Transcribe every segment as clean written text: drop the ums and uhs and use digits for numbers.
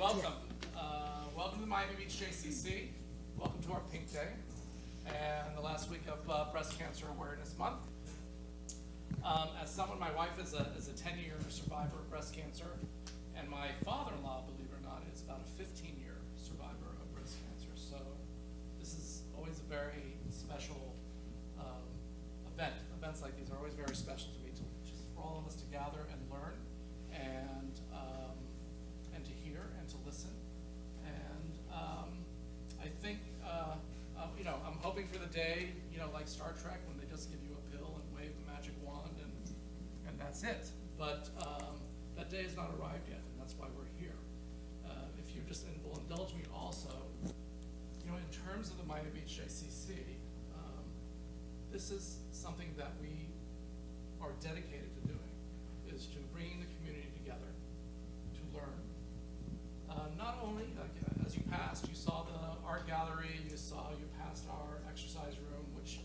welcome. Welcome to Miami Beach JCC. Welcome to our Pink Day and the last week of Breast Cancer Awareness Month. As someone, my wife is a 10-year survivor of breast cancer, and my father-in-law, believe it or not, is about a 15-year survivor of breast cancer. So this is always a very special event. Events like these are always very special to me, just for all of us to gather and learn and to hear and to listen. And I think, I'm hoping for the day, like Star Trek, when they just give you a pill and wave the magic wand and that's it. But that day has not arrived yet, and that's why we're here. If you just will indulge me also, in terms of the Miami Beach JCC, this is something that we are dedicated to doing, is to bringing the community together to learn. Not only, as you passed, you saw the art gallery, you passed our exercise room, which,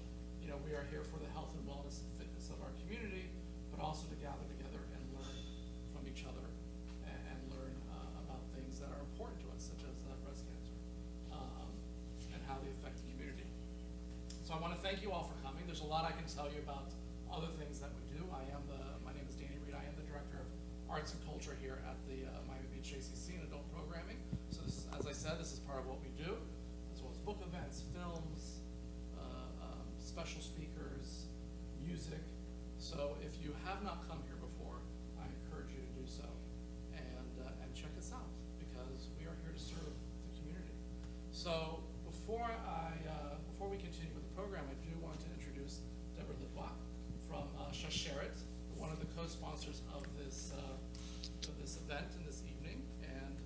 we are here for the health and wellness and fitness of our community, but also to gather together and learn from each other and learn about things that are important to us, such as breast cancer, and how they affect the community. So I want to thank you all for coming. There's a lot I can tell you about other things that we do. My name is Danny Reed. I am the Director of Arts and Culture here at the Miami Beach JCC in adult programming. So this, as I said, this is part of what we do, as well as book events, films, special speakers, music. So if you have not come here before, I encourage you to do so and check us out, because we are here to serve the community. So before we continue with the program, I do want to introduce Deborah Litwack from Shasheret, one of the co-sponsors of this event and this evening. And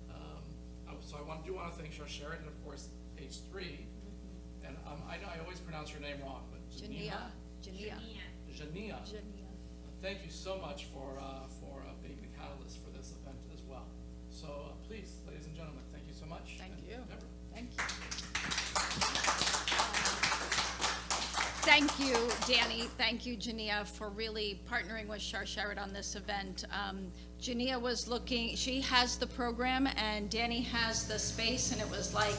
so I do want to thank Shasheret and of course H3. And I know I always pronounce your name wrong, but Jania. Thank you so much for being the catalyst for this event as well. So please, ladies and gentlemen, thank you so much. Thank you. Deborah. Thank you. Thank you, Danny. Thank you, Jania, for really partnering with Shasheret on this event. Jania was she has the program, and Danny has the space, and it was like,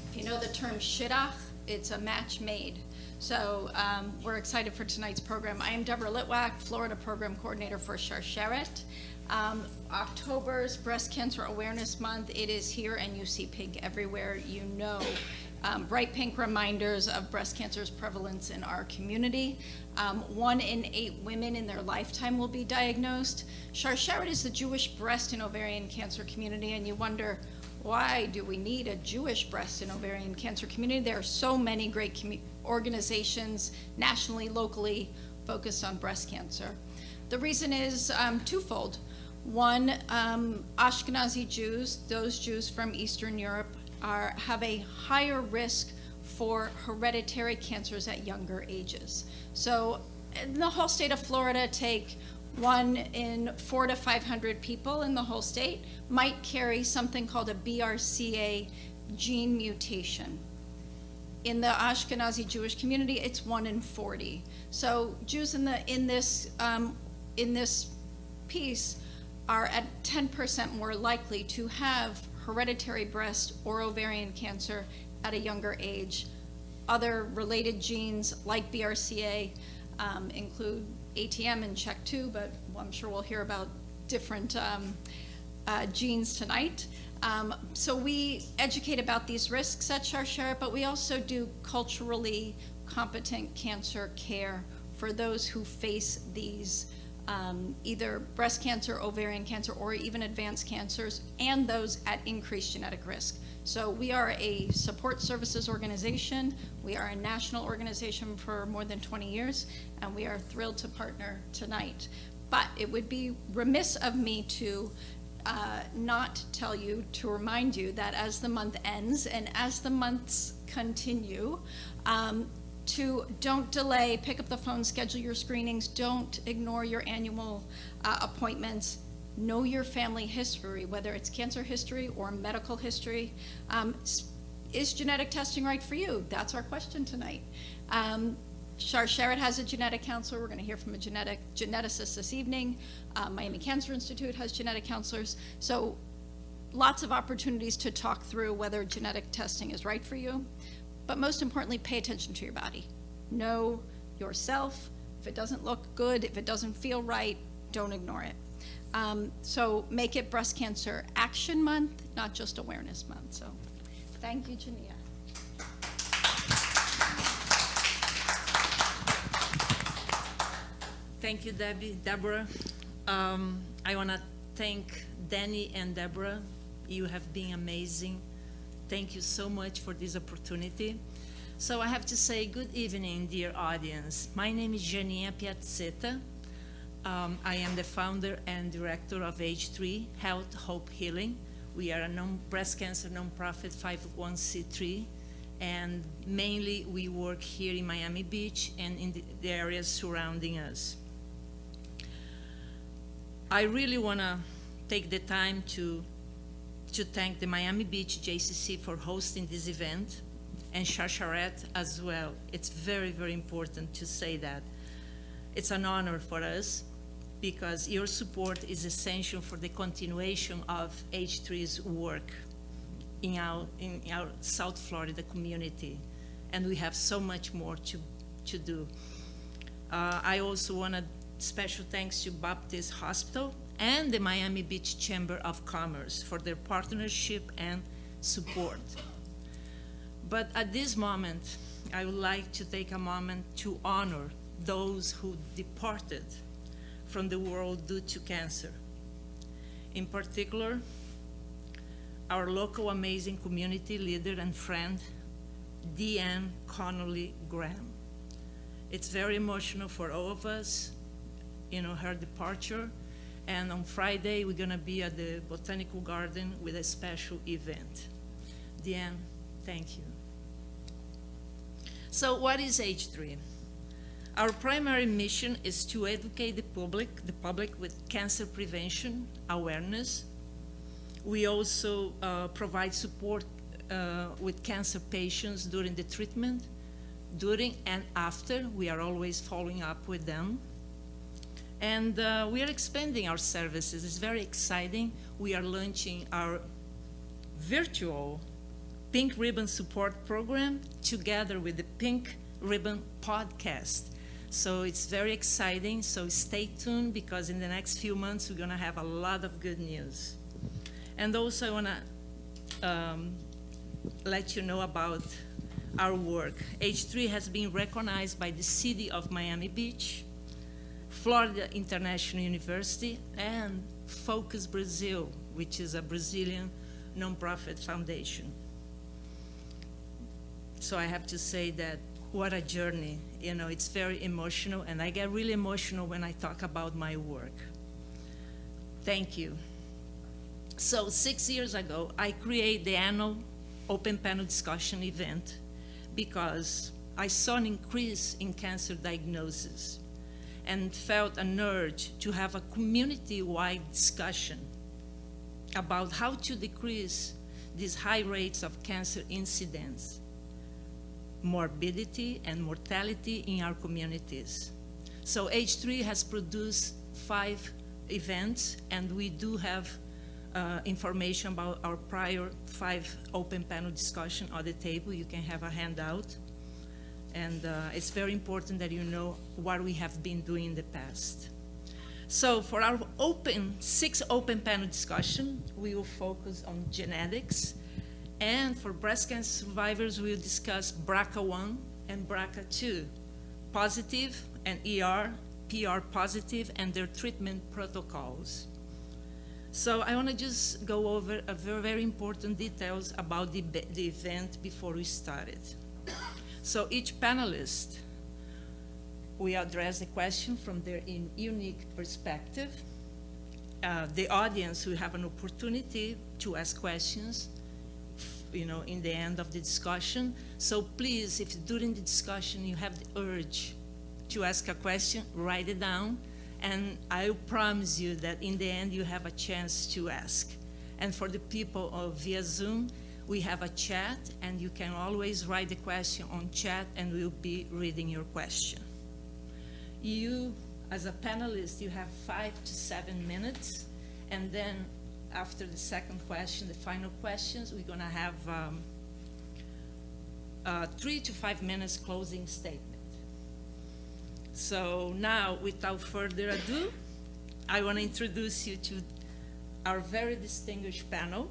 if you know the term shidduch, it's a match made. So we're excited for tonight's program. I am Deborah Litwack, Florida Program Coordinator for Shasheret. October's Breast Cancer Awareness Month, it is here, and you see pink everywhere. Bright pink reminders of breast cancer's prevalence in our community. 1 in 8 women in their lifetime will be diagnosed. Shasheret is the Jewish breast and ovarian cancer community, and you wonder, why do we need a Jewish breast and ovarian cancer community? There are so many great organizations, nationally, locally, focused on breast cancer. The reason is twofold. One, Ashkenazi Jews, those Jews from Eastern Europe, have a higher risk for hereditary cancers at younger ages. So in the whole state of Florida, take 1 in 400 to 500 people in the whole state might carry something called a BRCA gene mutation. In the Ashkenazi Jewish community, it's 1 in 40. So Jews in this piece are at 10% more likely to have hereditary breast or ovarian cancer at a younger age. Other related genes like BRCA include ATM and CHEK2, but I'm sure we'll hear about different genes tonight. So we educate about these risks at Shasheret, but we also do culturally competent cancer care for those who face these either breast cancer, ovarian cancer, or even advanced cancers, and those at increased genetic risk. So we are a support services organization. We are a national organization for more than 20 years, and we are thrilled to partner tonight. But it would be remiss of me to not tell you, to remind you that as the month ends and as the months continue, don't delay, pick up the phone, schedule your screenings, don't ignore your annual appointments. Know your family history, whether it's cancer history or medical history. Is genetic testing right for you? That's our question tonight. Shasheret has a genetic counselor. We're going to hear from a geneticist this evening. Miami Cancer Institute has genetic counselors. So lots of opportunities to talk through whether genetic testing is right for you, but most importantly, pay attention to your body. Know yourself. If it doesn't look good, if it doesn't feel right, don't ignore it. So make it Breast Cancer Action Month, not just Awareness Month. So thank you, Jania. Thank you, Deborah. I want to thank Danny and Deborah. You have been amazing. Thank you so much for this opportunity. So I have to say good evening, dear audience. My name is Jania Piazzetta. I am the founder and director of H3, Health, Hope, Healing. We are a breast cancer nonprofit 501c3, and mainly we work here in Miami Beach and in the areas surrounding us. I really want to take the time to thank the Miami Beach JCC for hosting this event, and Sharsharet as well. It's very, very important to say that. It's an honor for us because your support is essential for the continuation of H3's work in our South Florida community, and we have so much more to do. I also want to special thanks to Baptist Hospital and the Miami Beach Chamber of Commerce for their partnership and support. But at this moment, I would like to take a moment to honor those who departed from the world due to cancer. In particular, our local amazing community leader and friend, Deanne Connolly Graham. It's very emotional for all of us, her departure. And on Friday, we're gonna be at the Botanical Garden with a special event. Deanne, thank you. So what is H3? Our primary mission is to educate the public with cancer prevention awareness. We also provide support with cancer patients during the treatment, during and after. We are always following up with them. And we are expanding our services. It's very exciting. We are launching our virtual Pink Ribbon Support Program together with the Pink Ribbon Podcast. So it's very exciting. So stay tuned because in the next few months, we're gonna have a lot of good news. And also I wanna let you know about our work. H3 has been recognized by the city of Miami Beach, Florida International University, and Focus Brazil, which is a Brazilian nonprofit foundation. So I have to say that what a journey. It's very emotional, and I get really emotional when I talk about my work. Thank you. So 6 years ago, I created the annual open panel discussion event because I saw an increase in cancer diagnosis and felt an urge to have a community-wide discussion about how to decrease these high rates of cancer incidence, morbidity, and mortality in our communities. So H3 has produced 5 events, and we do have information about our prior 5 open panel discussion on the table. You can have a handout. And it's very important that you know what we have been doing in the past. So for our 6 open panel discussion, we will focus on genetics. And for breast cancer survivors, we'll discuss BRCA1 and BRCA2, positive and PR positive, and their treatment protocols. So I want to just go over a very, very important details about the event before we started. So each panelist, we address the question from their unique perspective. The audience will have an opportunity to ask questions, in the end of the discussion. So please, if during the discussion you have the urge to ask a question, write it down, and I promise you that in the end you have a chance to ask. And for the people via Zoom, we have a chat, and you can always write the question on chat, and we'll be reading your question. You, as a panelist, you have 5 to 7 minutes, and then after the second question, the final questions, we're gonna have 3 to 5 minutes closing statement. So now, without further ado, I want to introduce you to our very distinguished panel.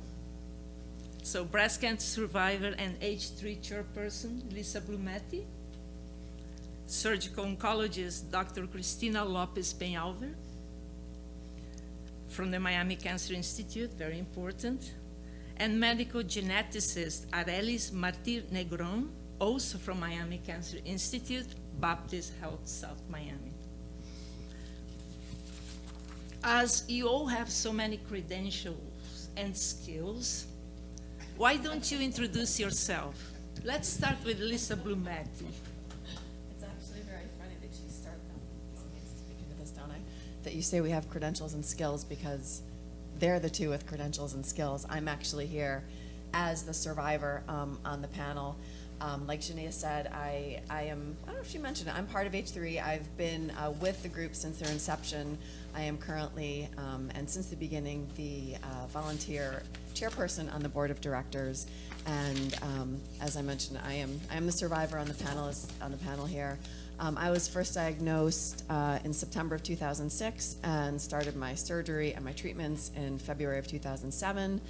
So breast cancer survivor and H3 chairperson, Lisa Blumetti, surgical oncologist, Dr. Cristina Lopez Penhalver, from the Miami Cancer Institute, very important, and medical geneticist Arelis Martir Negron, also from Miami Cancer Institute, Baptist Health South Miami. As you all have so many credentials and skills, why don't you introduce yourself? Let's start with Lisa Blumetti. It's actually very funny that you start speaking to this, don't I? That you say we have credentials and skills, because they're the two with credentials and skills. I'm actually here as the survivor on the panel. Like Jania said, I am, I don't know if she mentioned it, I'm part of H3. I've been with the group since their inception. I am currently, and since the beginning, the volunteer chairperson on the board of directors. And as I mentioned, I am the survivor on the panel here. I was first diagnosed in September of 2006 and started my surgery and my treatments in February of 2007.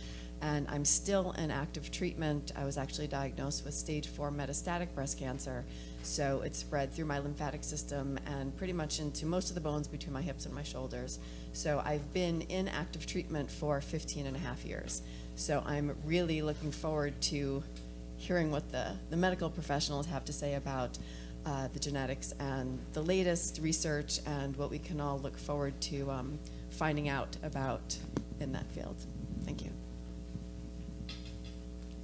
And I'm still in active treatment. I was actually diagnosed with stage 4 metastatic breast cancer. So it spread through my lymphatic system and pretty much into most of the bones between my hips and my shoulders. So I've been in active treatment for 15 and a half years. So I'm really looking forward to hearing what the medical professionals have to say about the genetics and the latest research and what we can all look forward to finding out about in that field. Thank you.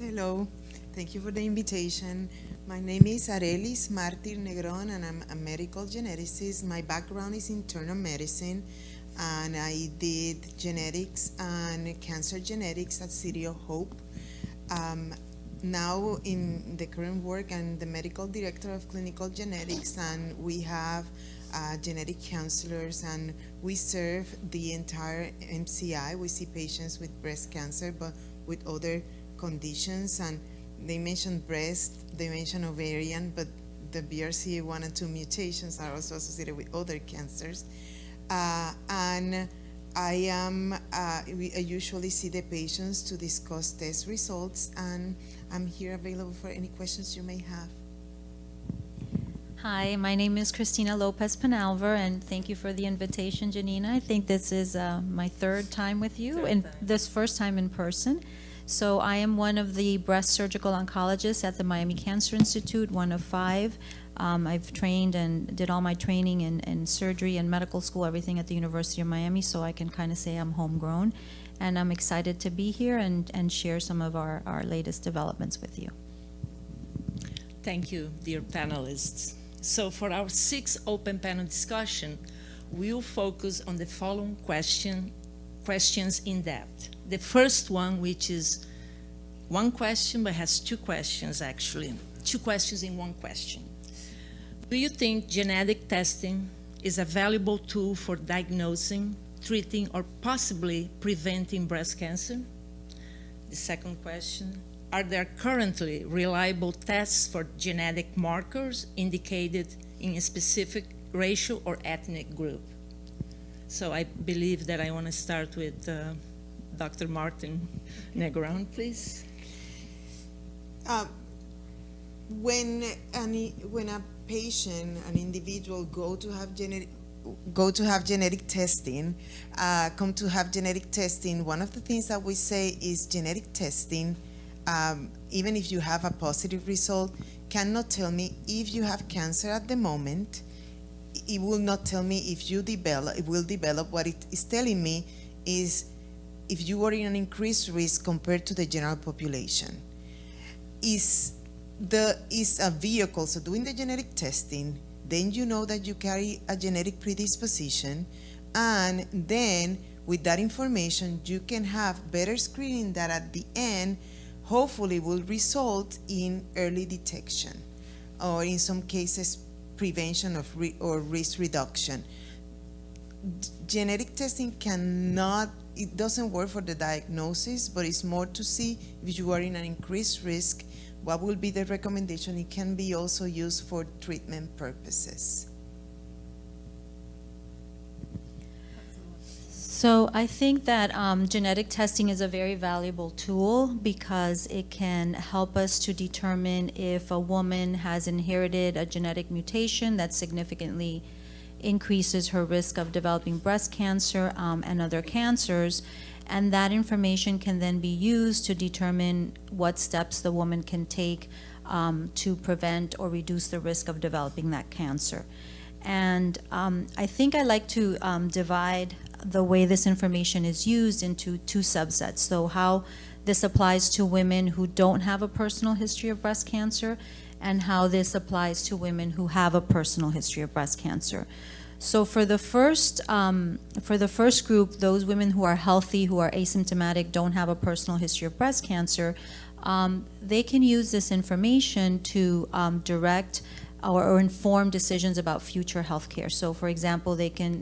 Hello, thank you for the invitation. My name is Arelis Martir Negron, and I'm a medical geneticist. My background is internal medicine, and I did genetics and cancer genetics at City of Hope. Now in the current work, I'm the medical director of clinical genetics, and we have genetic counselors, and we serve the entire MCI. We see patients with breast cancer, but with other conditions, and they mentioned breast, they mentioned ovarian, but the BRCA1 and 2 mutations are also associated with other cancers. And I usually see the patients to discuss test results, and I'm here available for any questions you may have. Hi, my name is Cristina Lopez Penhalver, and thank you for the invitation, Janina. I think this is my third time with you, and this first time in person. So I am one of the breast surgical oncologists at the Miami Cancer Institute, one of 5. I've trained and did all my training in surgery and medical school, everything at the University of Miami, so I can kind of say I'm homegrown. And I'm excited to be here and share some of our latest developments with you. Thank you, dear panelists. So for our 6th open panel discussion, we'll focus on the following questions in depth. The first one, which is one question, but has 2 questions actually. 2 questions in one question. Do you think genetic testing is a valuable tool for diagnosing, treating, or possibly preventing breast cancer? The second question, are there currently reliable tests for genetic markers indicated in a specific racial or ethnic group? So I believe that I want to start with Dr. Martin Negron, please. When a patient, an individual, come to have genetic testing, one of the things that we say is genetic testing, even if you have a positive result, cannot tell me if you have cancer at the moment. It will not tell me if you develop, it will develop. What it is telling me is if you are in an increased risk compared to the general population. Is a vehicle, so doing the genetic testing, then you know that you carry a genetic predisposition, and then with that information you can have better screening that at the end hopefully will result in early detection, or in some cases prevention or risk reduction. Genetic testing it doesn't work for the diagnosis, but it's more to see if you are in an increased risk, what will be the recommendation. It can be also used for treatment purposes. So I think that genetic testing is a very valuable tool because it can help us to determine if a woman has inherited a genetic mutation that significantly increases her risk of developing breast cancer and other cancers. And that information can then be used to determine what steps the woman can take to prevent or reduce the risk of developing that cancer. And I think I like to divide the way this information is used into two subsets. So how this applies to women who don't have a personal history of breast cancer, and how this applies to women who have a personal history of breast cancer. So for the first group, those women who are healthy, who are asymptomatic, don't have a personal history of breast cancer, they can use this information to direct or inform decisions about future health care. So for example,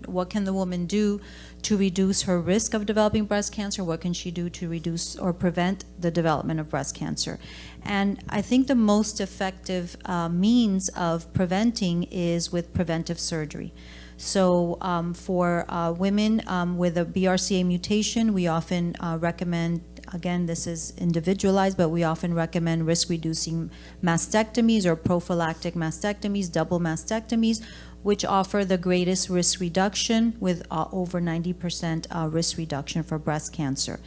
what can the woman do to reduce her risk of developing breast cancer? What can she do to reduce or prevent the development of breast cancer? And I think the most effective means of preventing is with preventive surgery. So for women with a BRCA mutation, we often recommend, again, this is individualized, but we often recommend risk-reducing mastectomies or prophylactic mastectomies, double mastectomies, which offer the greatest risk reduction with over 90% risk reduction for breast cancer.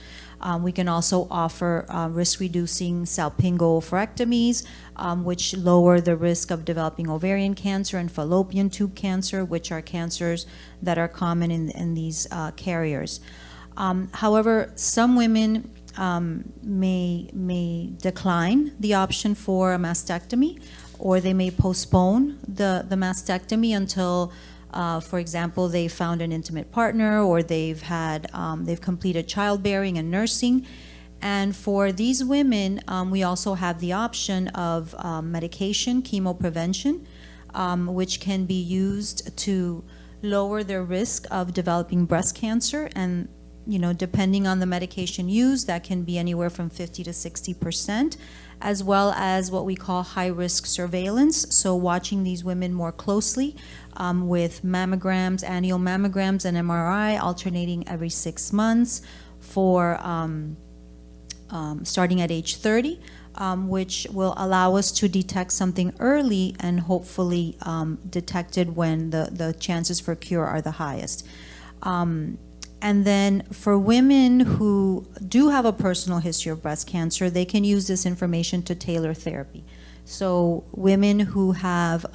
We can also offer risk-reducing salpingo-oophorectomies, which lower the risk of developing ovarian cancer and fallopian tube cancer, which are cancers that are common in these carriers. However, some women may decline the option for a mastectomy, or they may postpone the mastectomy until, for example, they found an intimate partner, or they've completed childbearing and nursing. And for these women, we also have the option of medication, chemoprevention, which can be used to lower their risk of developing breast cancer. And depending on the medication used, that can be anywhere from 50 to 60%, as well as what we call high-risk surveillance. So watching these women more closely with mammograms, annual mammograms, and MRI alternating every 6 months for starting at age 30, which will allow us to detect something early and hopefully detect it when the chances for cure are the highest. And then for women who do have a personal history of breast cancer, they can use this information to tailor therapy. So women who have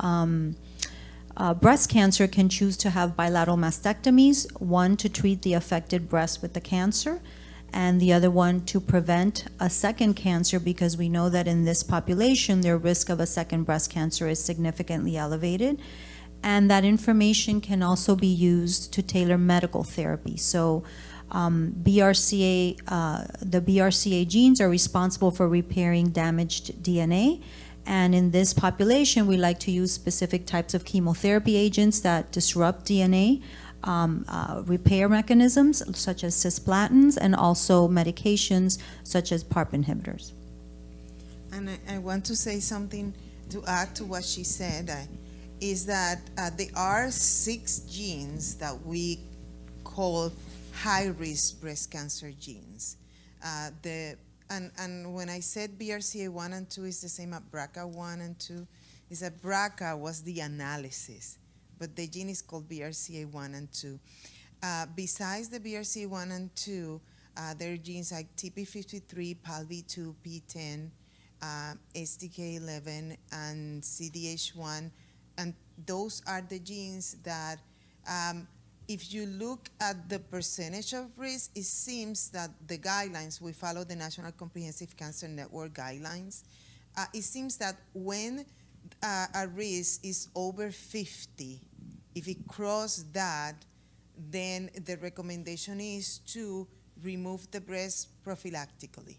breast cancer can choose to have bilateral mastectomies, one to treat the affected breast with the cancer, and the other one to prevent a second cancer, because we know that in this population, their risk of a second breast cancer is significantly elevated. And that information can also be used to tailor medical therapy. So the BRCA genes are responsible for repairing damaged DNA. And in this population, we like to use specific types of chemotherapy agents that disrupt DNA repair mechanisms, such as cisplatins, and also medications such as PARP inhibitors. And I want to say something to add to what she said. Is that there are 6 genes that we call high-risk breast cancer genes. And when I said BRCA1 and 2 is the same as BRCA1 and 2, is that BRCA was the analysis, but the gene is called BRCA1 and 2. Besides the BRCA1 and 2, there are genes like TP53, PALB2, PTEN, STK11, and CDH1. And those are the genes that, if you look at the percentage of risk, it seems that the guidelines, we follow the National Comprehensive Cancer Network guidelines, it seems that when a risk is over 50, if it crosses that, then the recommendation is to remove the breast prophylactically,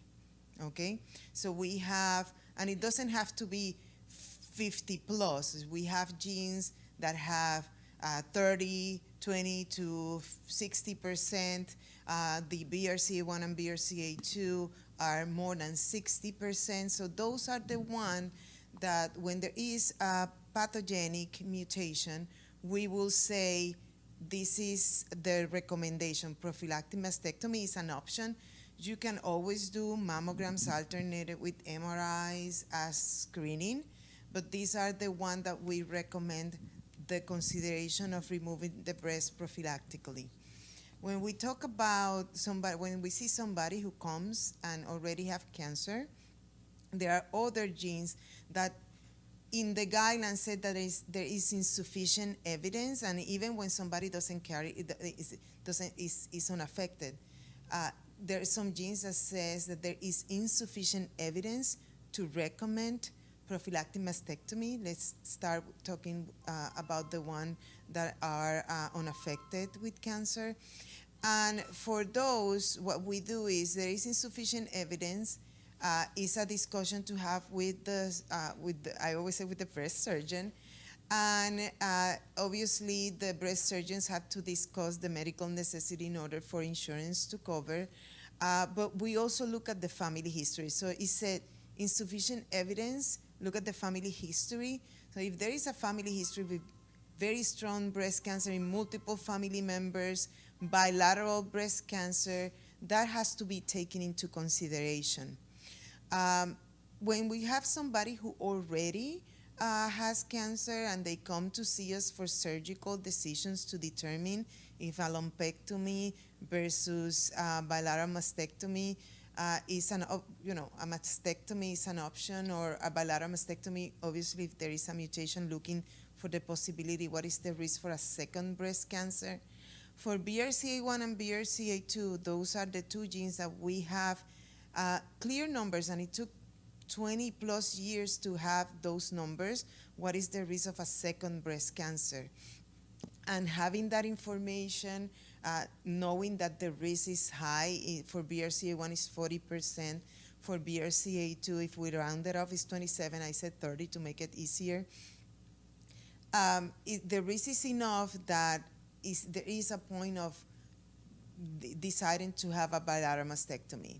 okay? So we have, and it doesn't have to be 50 plus. We have genes that have 30, 20 to 60%. The BRCA1 and BRCA2 are more than 60%. So those are the ones that when there is a pathogenic mutation, we will say this is the recommendation. Prophylactic mastectomy is an option. You can always do mammograms alternated with MRIs as screening, but these are the ones that we recommend the consideration of removing the breast prophylactically. When we talk about somebody, when we see somebody who comes and already have cancer, there are other genes that in the guidelines said that there is insufficient evidence, and even when somebody doesn't carry it, is unaffected. There are some genes that says that there is insufficient evidence to recommend prophylactic mastectomy. Let's start talking about the one that are unaffected with cancer. And for those, what we do is there is insufficient evidence. It's a discussion to have with the I always say with the breast surgeon. And obviously the breast surgeons have to discuss the medical necessity in order for insurance to cover. But we also look at the family history. So it said insufficient evidence, look at the family history. So if there is a family history with very strong breast cancer in multiple family members, bilateral breast cancer, that has to be taken into consideration. When we have somebody who already has cancer and they come to see us for surgical decisions to determine if a lumpectomy versus bilateral mastectomy is a mastectomy is an option, or a bilateral mastectomy, obviously if there is a mutation, looking for the possibility, what is the risk for a second breast cancer. For BRCA1 and BRCA2, those are the two genes that we have clear numbers, and it took 20 plus years to have those numbers. What is the risk of a second breast cancer? And having that information, knowing that the risk is high, for BRCA1 is 40%, for BRCA2, if we round it off, is 27, I said 30 to make it easier. The risk is enough that there is a point of deciding to have a bilateral mastectomy.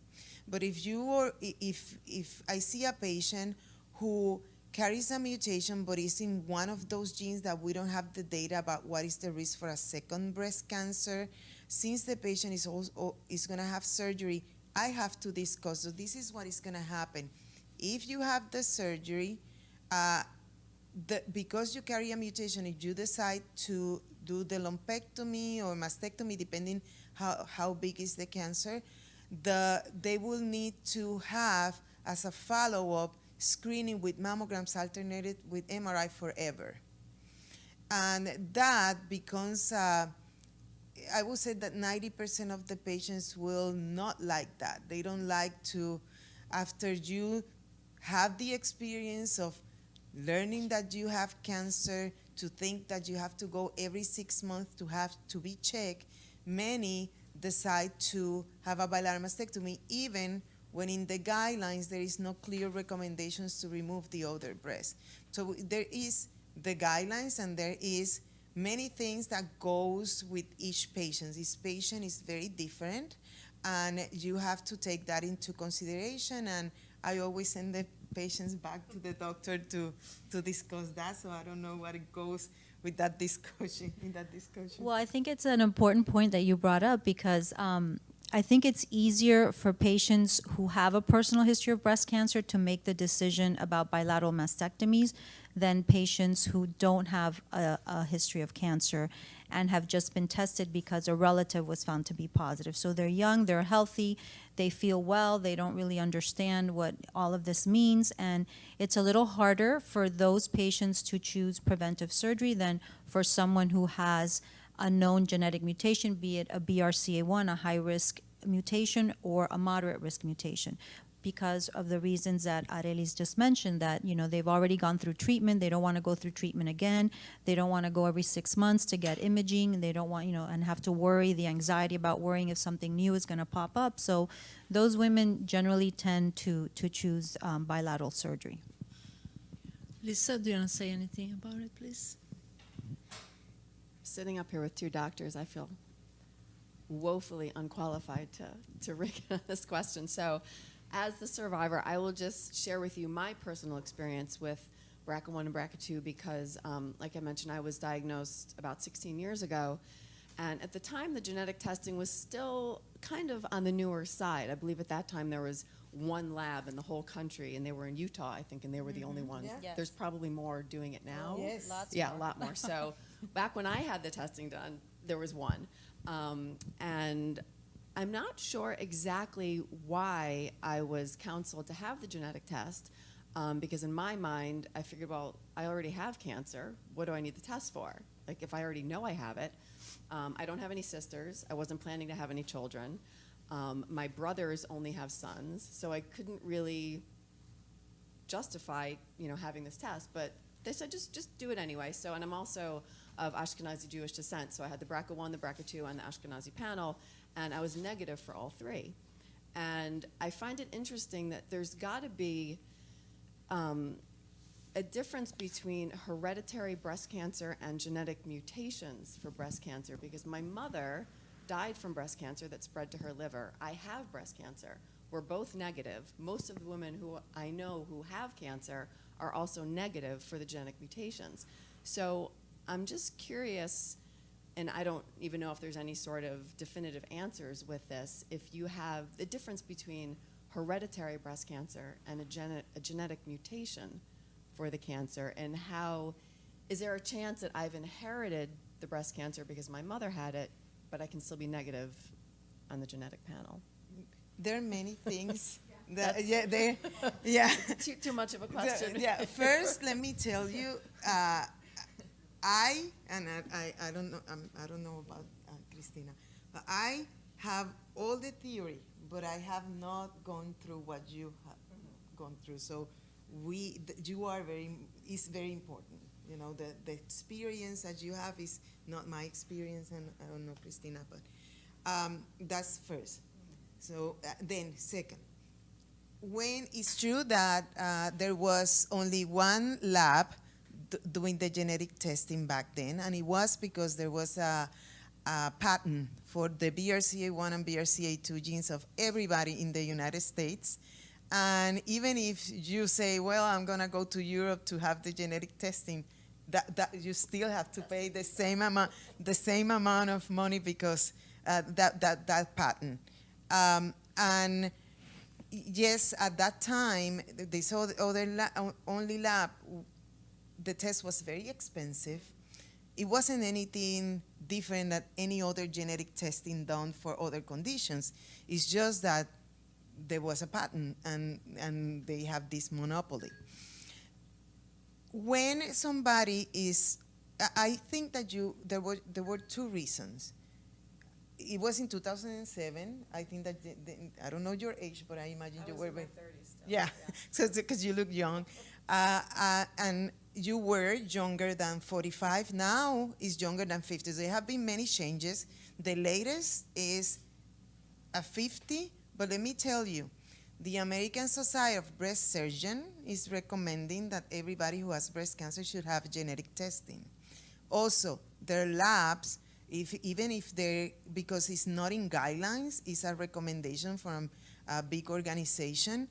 But if I see a patient who carries a mutation but is in one of those genes that we don't have the data about what is the risk for a second breast cancer, since the patient is going to have surgery, I have to discuss. So this is what is going to happen. If you have the surgery, because you carry a mutation, if you decide to do the lumpectomy or mastectomy, depending how big is the cancer, they will need to have, as a follow-up, screening with mammograms alternated with MRI forever. And that becomes, I would say that 90% of the patients will not like that. They don't like to, after you have the experience of learning that you have cancer, to think that you have to go every 6 months to have to be checked. Many decide to have a bilateral mastectomy, even when in the guidelines there is no clear recommendations to remove the other breast. So there is the guidelines, and there is many things that goes with each patient. Each patient is very different, and you have to take that into consideration. And I always send the patients back to the doctor to discuss that. So I don't know what it goes with that discussion, in that discussion. Well, I think it's an important point that you brought up, because I think it's easier for patients who have a personal history of breast cancer to make the decision about bilateral mastectomies than patients who don't have a history of cancer and have just been tested because a relative was found to be positive. So they're young, they're healthy, they feel well, they don't really understand what all of this means, and it's a little harder for those patients to choose preventive surgery than for someone who has a known genetic mutation, be it a BRCA1, a high-risk mutation, or a moderate-risk mutation, because of the reasons that Arelis just mentioned, that, you know, they've already gone through treatment, they don't want to go through treatment again, they don't want to go every 6 months to get imaging, they don't want, you know, and have to worry, the anxiety about worrying if something new is going to pop up. So those women generally tend to choose bilateral surgery. Lisa, do you want to say anything about it, please? sitting up here with two doctors, I feel woefully unqualified to rig this question. So as the survivor, I will just share with you my personal experience with BRCA1 and BRCA2 because, like I mentioned, I was diagnosed about 16 years ago. And at the time, the genetic testing was still kind of on the newer side. I believe at that time there was one lab in the whole country, and they were in Utah, I think, and they were the only ones. Yeah. Yes. There's probably more doing it now. Yes. Lots Yeah, more. a lot more. So back when I had the testing done, there was one. And I'm not sure exactly why I was counseled to have the genetic test, because in my mind, I figured, well, I already have cancer. What do I need the test for? Like, if I already know I have it. I don't have any sisters. I wasn't planning to have any children. My brothers only have sons, so I couldn't really justify, having this test. But they said just do it anyway. So, and I'm also of Ashkenazi Jewish descent, so I had the BRCA1, the BRCA2, and the Ashkenazi panel, and I was negative for all three. And I find it interesting that there's got to be a difference between hereditary breast cancer and genetic mutations for breast cancer, because my mother died from breast cancer that spread to her liver. I have breast cancer. We're both negative. Most of the women who I know who have cancer are also negative for the genetic mutations. So I'm just curious, and I don't even know if there's any sort of definitive answers with this, if you have the difference between hereditary breast cancer and a genetic mutation for the cancer, and how, is there a chance that I've inherited the breast cancer because my mother had it, but I can still be negative on the genetic panel? There are many things. Too much of a question. First, let me tell you, I don't know. I don't know about Christina, but I have all the theory, but I have not gone through what you have gone through. So you are is very important. The experience that you have is not my experience, and I don't know Christina, but that's first. So then second, when it's true that there was only one lab doing the genetic testing back then, and it was because there was a patent for the BRCA1 and BRCA2 genes of everybody in the United States. And even if you say, well, I'm going to go to Europe to have the genetic testing, that you still have to pay the same amount of money because that patent. And yes, at that time, they saw the only lab. The test was very expensive. It wasn't anything different than any other genetic testing done for other conditions. It's just that there was a patent, and they have this monopoly. When somebody is, I think that there were two reasons. It was in 2007. I think that I don't know your age, but I imagine you were. I was in my 30s still. Yeah, so because you look young, and you were younger than 45. Now is younger than 50. So there have been many changes. The latest is a 50. But let me tell you, the American Society of Breast Surgeons is recommending that everybody who has breast cancer should have genetic testing. Also, their labs, even if they're, because it's not in guidelines, it's a recommendation from a big organization,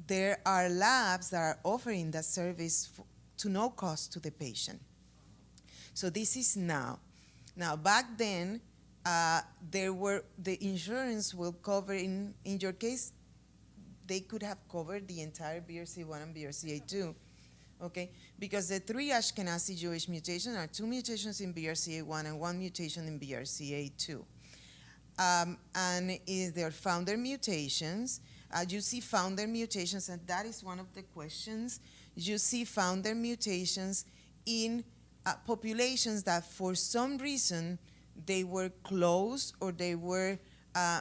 there are labs that are offering that service to no cost to the patient. So this is now. Now, back then, the insurance will cover, in your case, they could have covered the entire BRCA1 and BRCA2, okay? Because the three Ashkenazi Jewish mutations are 2 mutations in BRCA1 and 1 mutation in BRCA2. And they're founder mutations. You see founder mutations, and that is one of the questions. You see founder mutations in populations that for some reason they were close, or they were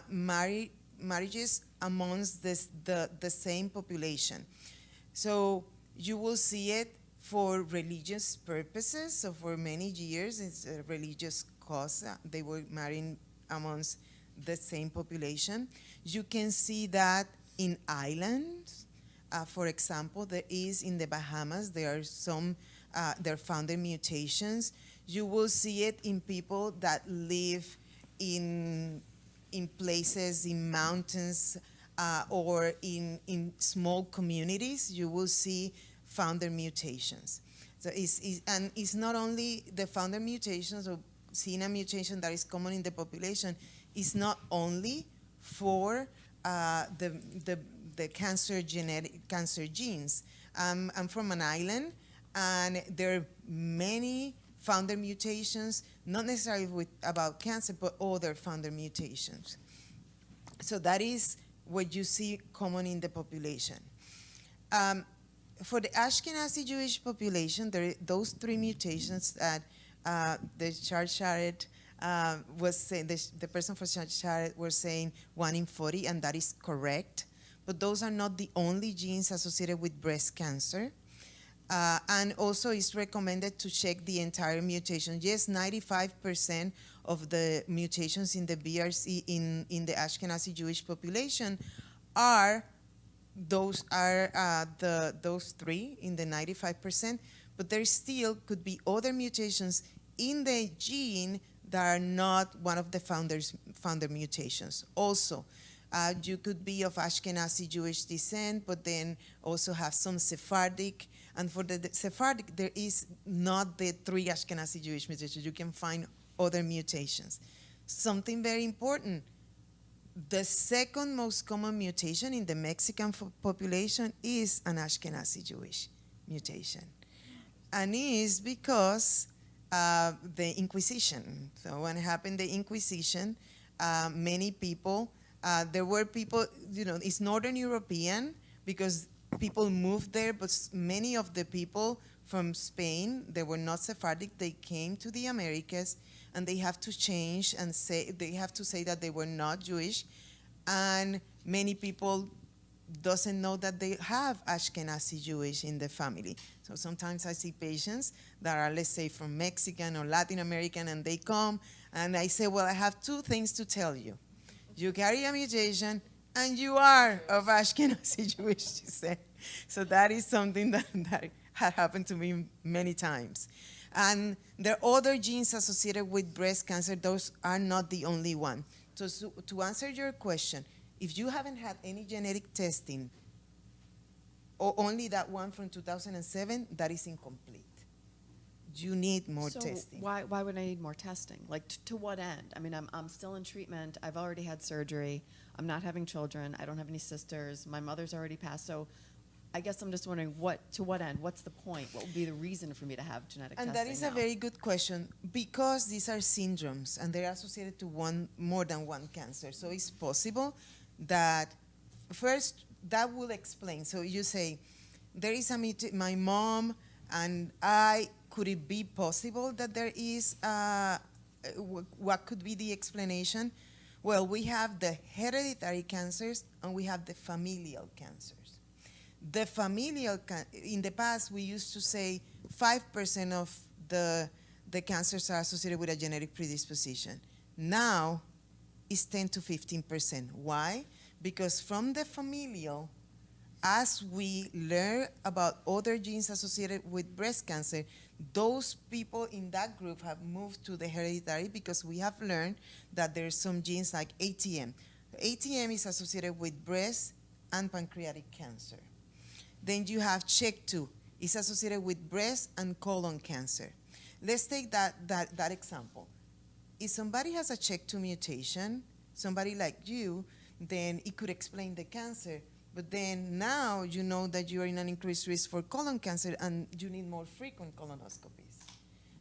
marriages amongst the same population. So you will see it for religious purposes. So for many years, it's a religious cause. They were marrying amongst the same population. You can see that in islands. For example, there is in the Bahamas, there are some, there are founder mutations. You will see it in people that live in places, in mountains, or in small communities. You will see founder mutations. So and it's not only the founder mutations or seeing a mutation that is common in the population. It's not only for the cancer genes. I'm from an island, and there are many founder mutations, not necessarily about cancer, but other founder mutations. So that is what you see common in the population. For the Ashkenazi Jewish population, there are those 3 mutations that the Shar-Sharet was saying, the person for Shar-Sharet was saying 1 in 40, and that is correct. But those are not the only genes associated with breast cancer. And also it's recommended to check the entire mutation. Yes, 95% of the mutations in the BRC in the Ashkenazi Jewish population are those 3 in the 95%, but there still could be other mutations in the gene that are not one of the founder mutations. Also, you could be of Ashkenazi Jewish descent, but then also have some Sephardic. And for the Sephardic, there is not the 3 Ashkenazi Jewish mutations. You can find other mutations. Something very important, the second most common mutation in the Mexican population is an Ashkenazi Jewish mutation. And it is because the Inquisition. So when happened the Inquisition, many people, there were people, it's Northern European because people moved there, but many of the people from Spain, they were not Sephardic, they came to the Americas, and they have to change and they have to say that they were not Jewish, and many people doesn't know that they have Ashkenazi Jewish in the family. So sometimes I see patients that are, let's say, from Mexican or Latin American, and they come, and I say, well, I have 2 things to tell you. You carry a mutation, and you are of Ashkenazi Jewish descent. So that is something that had happened to me many times. And there are other genes associated with breast cancer. Those are not the only one. So to answer your question, if you haven't had any genetic testing, or only that one from 2007, that is incomplete. You need more testing. Why would I need more testing? Like, to what end? I mean, I'm still in treatment. I've already had surgery. I'm not having children. I don't have any sisters. My mother's already passed. So I guess I'm just wondering, to what end? What's the point? What would be the reason for me to have genetic testing? And that is a very good question, because these are syndromes, and they're associated to more than one cancer. So it's possible that, first, that will explain. So you say, there is my mom and I, could it be possible that there is, what could be the explanation? Well, we have the hereditary cancers and we have the familial cancers. The familial, in the past, we used to say 5% of the cancers are associated with a genetic predisposition. Now, it's 10 to 15%. Why? Because from the familial, as we learn about other genes associated with breast cancer, those people in that group have moved to the hereditary because we have learned that there's some genes like ATM. ATM is associated with breast and pancreatic cancer. Then you have CHEK2. It's associated with breast and colon cancer. Let's take that example. If somebody has a CHEK2 mutation, somebody like you, then it could explain the cancer. But then now you know that you are in an increased risk for colon cancer and you need more frequent colonoscopies.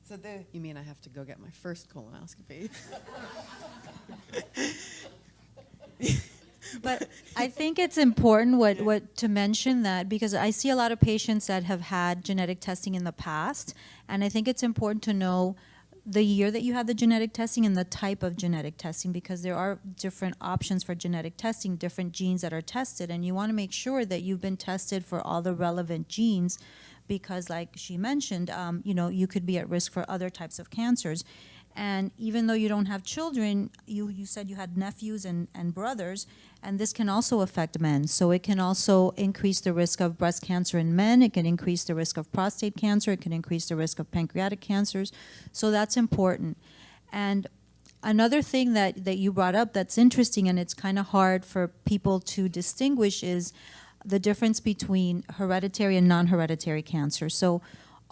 So you mean I have to go get my first colonoscopy? But I think it's important what to mention that, because I see a lot of patients that have had genetic testing in the past, and I think it's important to know the year that you had the genetic testing and the type of genetic testing, because there are different options for genetic testing, different genes that are tested, and you want to make sure that you've been tested for all the relevant genes, because like she mentioned, you could be at risk for other types of cancers. And even though you don't have children, you said you had nephews and brothers, and this can also affect men. So it can also increase the risk of breast cancer in men. It can increase the risk of prostate cancer. It can increase the risk of pancreatic cancers. So that's important. And another thing that you brought up that's interesting, and it's kind of hard for people to distinguish, is the difference between hereditary and non-hereditary cancer. So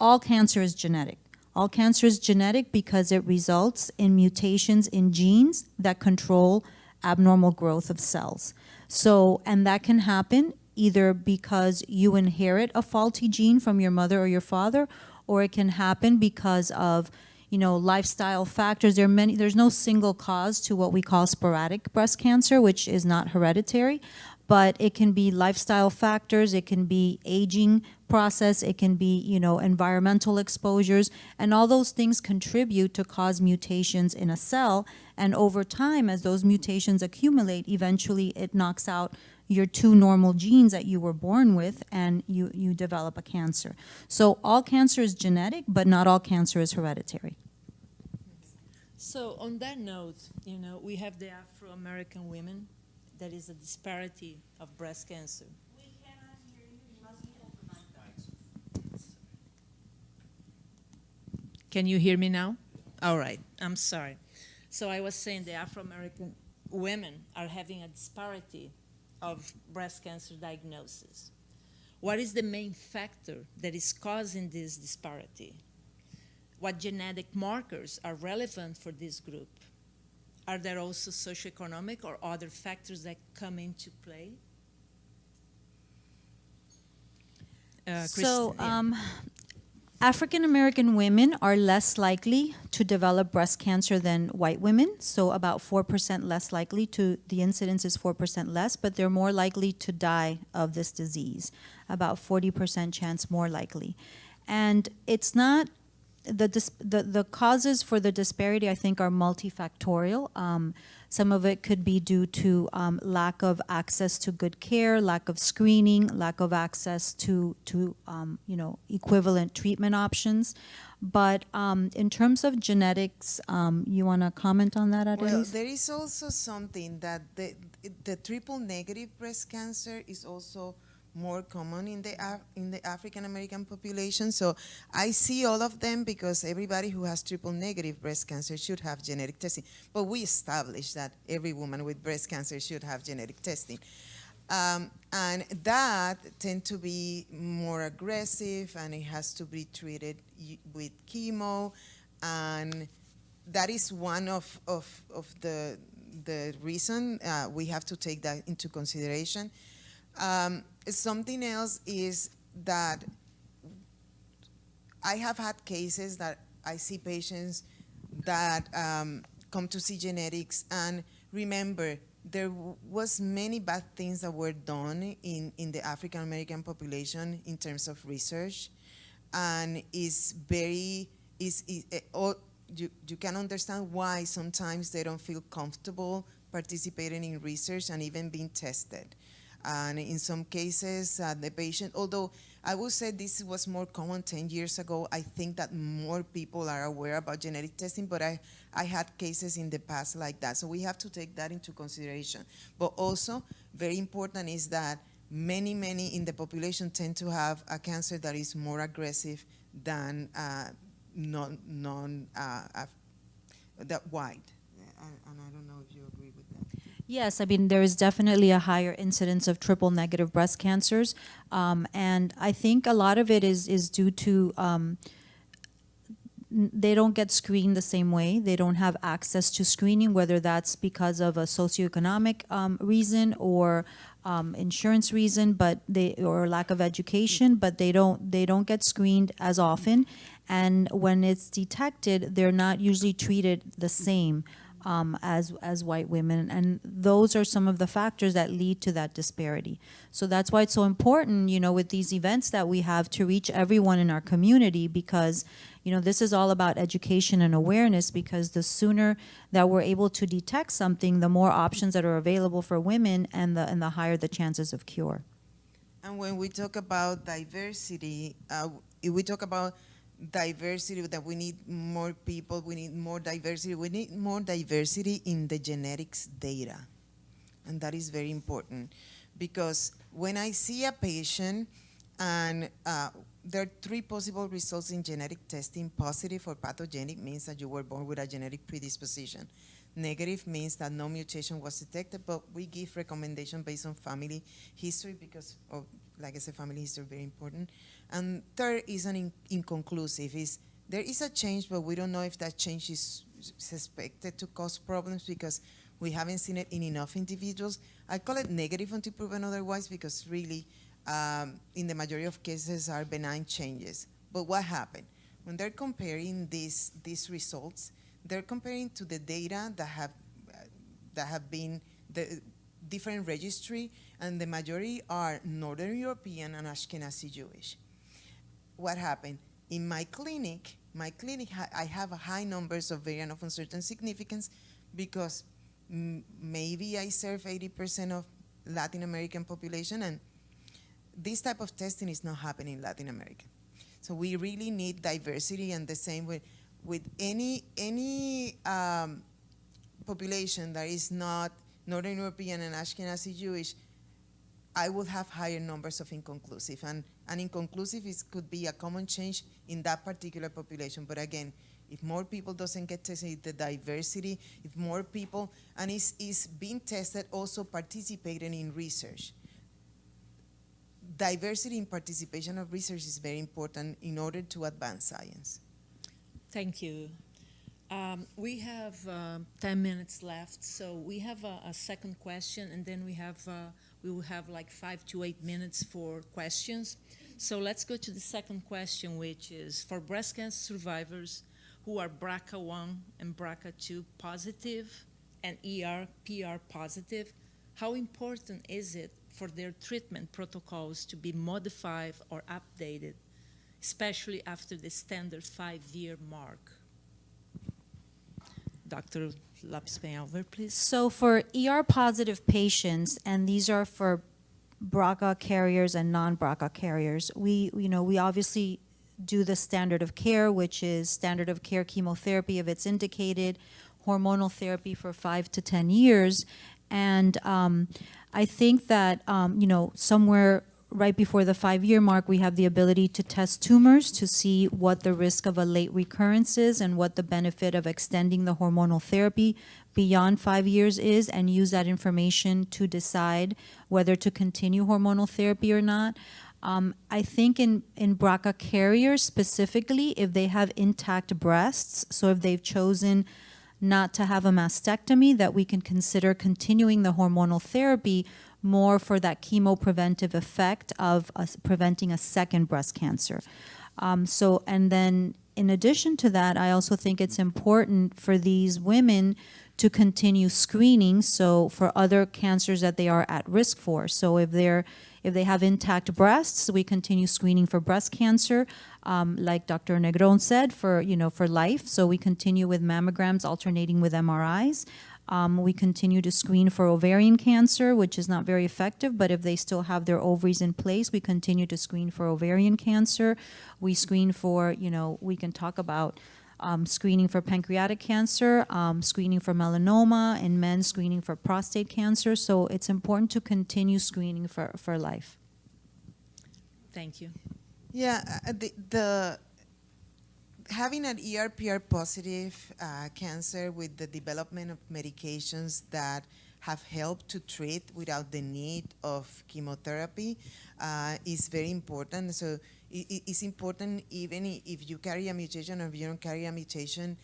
all cancer is genetic. All cancer is genetic because it results in mutations in genes that control abnormal growth of cells. So, and that can happen either because you inherit a faulty gene from your mother or your father, or it can happen because of, you know, lifestyle factors. There's no single cause to what we call sporadic breast cancer, which is not hereditary, but it can be lifestyle factors, it can be aging process, it can be, you know, environmental exposures, and all those things contribute to cause mutations in a cell. And over time, as those mutations accumulate, eventually it knocks out your two normal genes that you were born with, and you develop a cancer. So all cancer is genetic, but not all cancer is hereditary. So on that note, you know, we have the Afro-American women. That is a disparity of breast cancer. We cannot hear you. You must be open. Can you hear me now? All right. I'm sorry. So I was saying the Afro-American women are having a disparity of breast cancer diagnosis. What is the main factor that is causing this disparity? What genetic markers are relevant for this group? Are there also socioeconomic or other factors that come into play? So African American women are less likely to develop breast cancer than white women. So about 4% less likely to, the incidence is 4% less, but they're more likely to die of this disease, about 40% chance more likely. And it's not, the causes for the disparity, I think, are multifactorial. Some of it could be due to lack of access to good care, lack of screening, lack of access to you know, equivalent treatment options. But in terms of genetics, you want to comment on that, Adelis? Well, there is also something that the triple negative breast cancer is also more common in the African American population. So I see all of them because everybody who has triple negative breast cancer should have genetic testing. But we established that every woman with breast cancer should have genetic testing. And that tend to be more aggressive, and it has to be treated with chemo. And that is one of the reason we have to take that into consideration. Something else is that I have had cases that I see patients that come to see genetics, and remember, there was many bad things that were done in the African American population in terms of research, and it's very, you can understand why sometimes they don't feel comfortable participating in research and even being tested. And in some cases, the patient, although I would say this was more common 10 years ago, I think that more people are aware about genetic testing, but I had cases in the past like that. So we have to take that into consideration. But also, very important is that many in the population tend to have a cancer that is more aggressive than that white. And I don't know if you agree with that. Yes, I mean, there is definitely a higher incidence of triple negative breast cancers. And I think a lot of it is due to they don't get screened the same way. They don't have access to screening, whether that's because of a socioeconomic reason or insurance reason, or lack of education, but they don't get screened as often. And when it's detected, they're not usually treated the same as white women, and those are some of the factors that lead to that disparity. So that's why it's so important, you know, with these events that we have, to reach everyone in our community, because, you know, this is all about education and awareness, because the sooner that we're able to detect something, the more options that are available for women, and the higher the chances of cure. And when we talk about diversity, we talk about diversity, that we need more people, we need more diversity. We need more diversity in the genetics data. And that is very important, because when I see a patient and there are 3 possible results in genetic testing. Positive or pathogenic means that you were born with a genetic predisposition. Negative means that no mutation was detected, but we give recommendation based on family history because, like I said, family history is very important. And third is an inconclusive. There is a change, but we don't know if that change is suspected to cause problems because we haven't seen it in enough individuals. I call it negative until proven otherwise because really, in the majority of cases, are benign changes. But what happened? When they're comparing these results, they're comparing to the data that have been the different registry, and the majority are Northern European and Ashkenazi Jewish. What happened? In my clinic, I have a high numbers of variant of uncertain significance because maybe I serve 80% of Latin American population, and this type of testing is not happening in Latin America. So we really need diversity, and the same with any population that is not Northern European and Ashkenazi Jewish, I will have higher numbers of inconclusive. And inconclusive could be a common change in that particular population. But again, if more people doesn't get tested, the diversity, if more people, and is being tested also participating in research. Diversity in participation of research is very important in order to advance science. Thank you. We have 10 minutes left, so we have a second question, and then we will have like 5 to 8 minutes for questions. So let's go to the second question, which is for breast cancer survivors who are BRCA1 and BRCA2 positive and ER/PR positive, how important is it for their treatment protocols to be modified or updated, especially after the standard 5-year mark? Dr. Lapis-Penhalver, please. So for ER-positive patients, and these are for BRCA carriers and non-BRCA carriers, we obviously do the standard of care, which is standard of care chemotherapy if it's indicated, hormonal therapy for 5 to 10 years. And I think that, somewhere right before the 5-year mark, we have the ability to test tumors to see what the risk of a late recurrence is and what the benefit of extending the hormonal therapy beyond 5 years is, and use that information to decide whether to continue hormonal therapy or not. I think in BRCA carriers specifically, if they have intact breasts, so if they've chosen not to have a mastectomy, that we can consider continuing the hormonal therapy more for that chemopreventive effect of preventing a second breast cancer. And then in addition to that, I also think it's important for these women to continue screening, so for other cancers that they are at risk for. So if they have intact breasts, we continue screening for breast cancer, like Dr. Negron said, for life. So we continue with mammograms alternating with MRIs. We continue to screen for ovarian cancer, which is not very effective, but if they still have their ovaries in place, we continue to screen for ovarian cancer. We screen for, we can talk about screening for pancreatic cancer, screening for melanoma, and men screening for prostate cancer. So it's important to continue screening for life. Thank you. Yeah, having an ER/PR positive cancer with the development of medications that have helped to treat without the need of chemotherapy is very important. So it's important even if you carry a mutation or if you don't carry a mutation,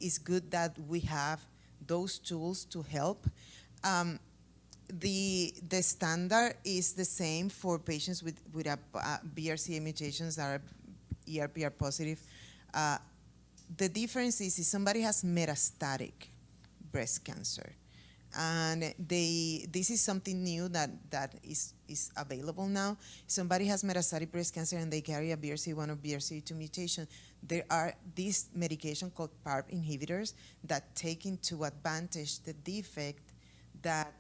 it's good that we have those tools to help. The standard is the same for patients with a BRCA mutations that are ER/PR positive. The difference is if somebody has metastatic breast cancer, and this is something new that is available now. If somebody has metastatic breast cancer and they carry a BRCA1 or BRCA2 mutation, there are these medications called PARP inhibitors that take into advantage the defect that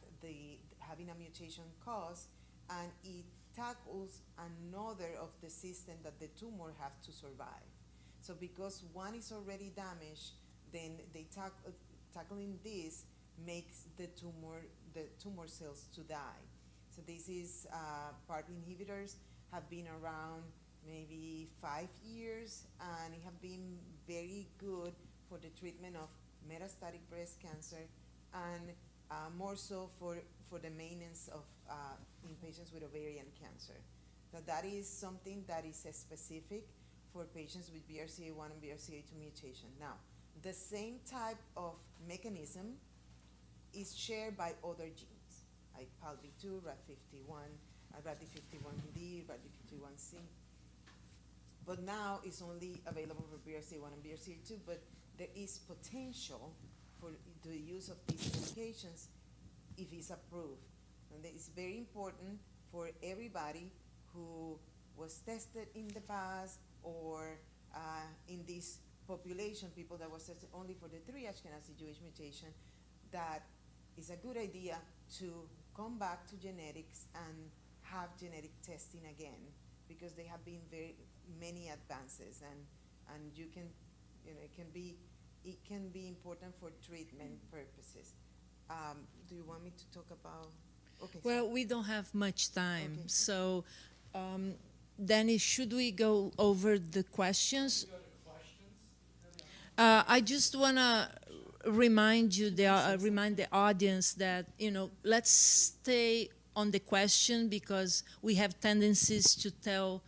having a mutation cause, and it tackles another of the system that the tumor have to survive. So because one is already damaged, then tackling this makes the tumor cells to die. So this is PARP inhibitors have been around maybe 5 years, and it have been very good for the treatment of metastatic breast cancer, and more so for the maintenance of in patients with ovarian cancer. So that is something that is specific for patients with BRCA1 and BRCA2 mutation. Now, the same type of mechanism is shared by other genes, like PALB2, RAD51, RAD51D, RAD51C. But now it's only available for BRCA1 and BRCA2, but there is potential for the use of these medications if it's approved. And it's very important for everybody who was tested in the past or in this population, people that was tested only for the 3 Ashkenazi Jewish mutation, that is a good idea to come back to genetics and have genetic testing again, because there have been very many advances, and you can, it can be important for treatment purposes. Do you want me to talk about? Okay. Well, we don't have much time, Okay. so Danny, should we go over the questions? I just want to remind the audience that, let's stay on the question, because we have tendencies to tell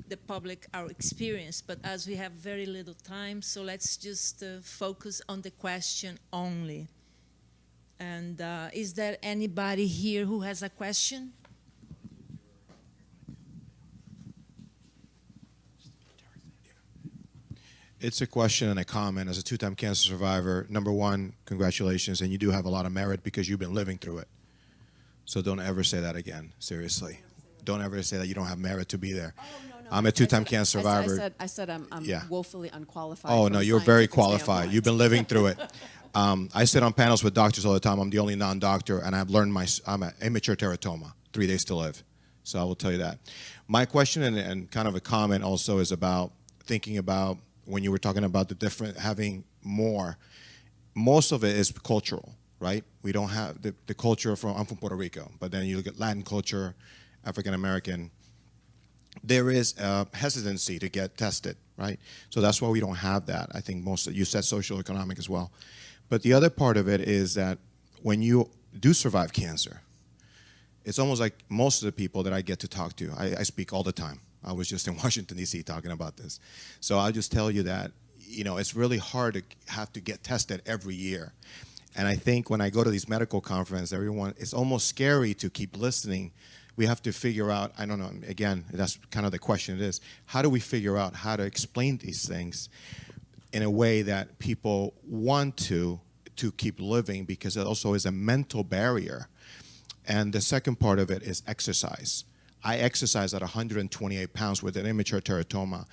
the public our experience, but as we have very little time, so let's just focus on the question only. And is there anybody here who has a question? It's a question and a comment. As a 2-time cancer survivor, number one, congratulations, and you do have a lot of merit because you've been living through it. So don't ever say that again, seriously. Don't ever say that you don't have merit to be there. Oh, no. I'm a 2-time cancer survivor. I said I'm Yeah. woefully unqualified. Oh, from no, a you're very scientific qualified. standpoint. You've been living through it. I sit on panels with doctors all the time. I'm the only non-doctor, and I've learned I'm an immature teratoma, 3 days to live. So I will tell you that. My question and kind of a comment also is about thinking about when you were talking about the different, having more. Most of it is cultural, right? We don't have the culture I'm from Puerto Rico, but then you look at Latin culture, African American, there is a hesitancy to get tested, right? So that's why we don't have that. I think you said social economic as well. But the other part of it is that when you do survive cancer, it's almost like most of the people that I get to talk to, I speak all the time. I was just in Washington, D.C. talking about this. So I'll just tell you that, it's really hard to have to get tested every year. And I think when I go to these medical conferences, it's almost scary to keep listening. We have to figure out, I don't know, again, that's kind of the question it is, how do we figure out how to explain these things in a way that people want to keep living, because it also is a mental barrier. And the second part of it is exercise. I exercise at 128 pounds with an immature teratoma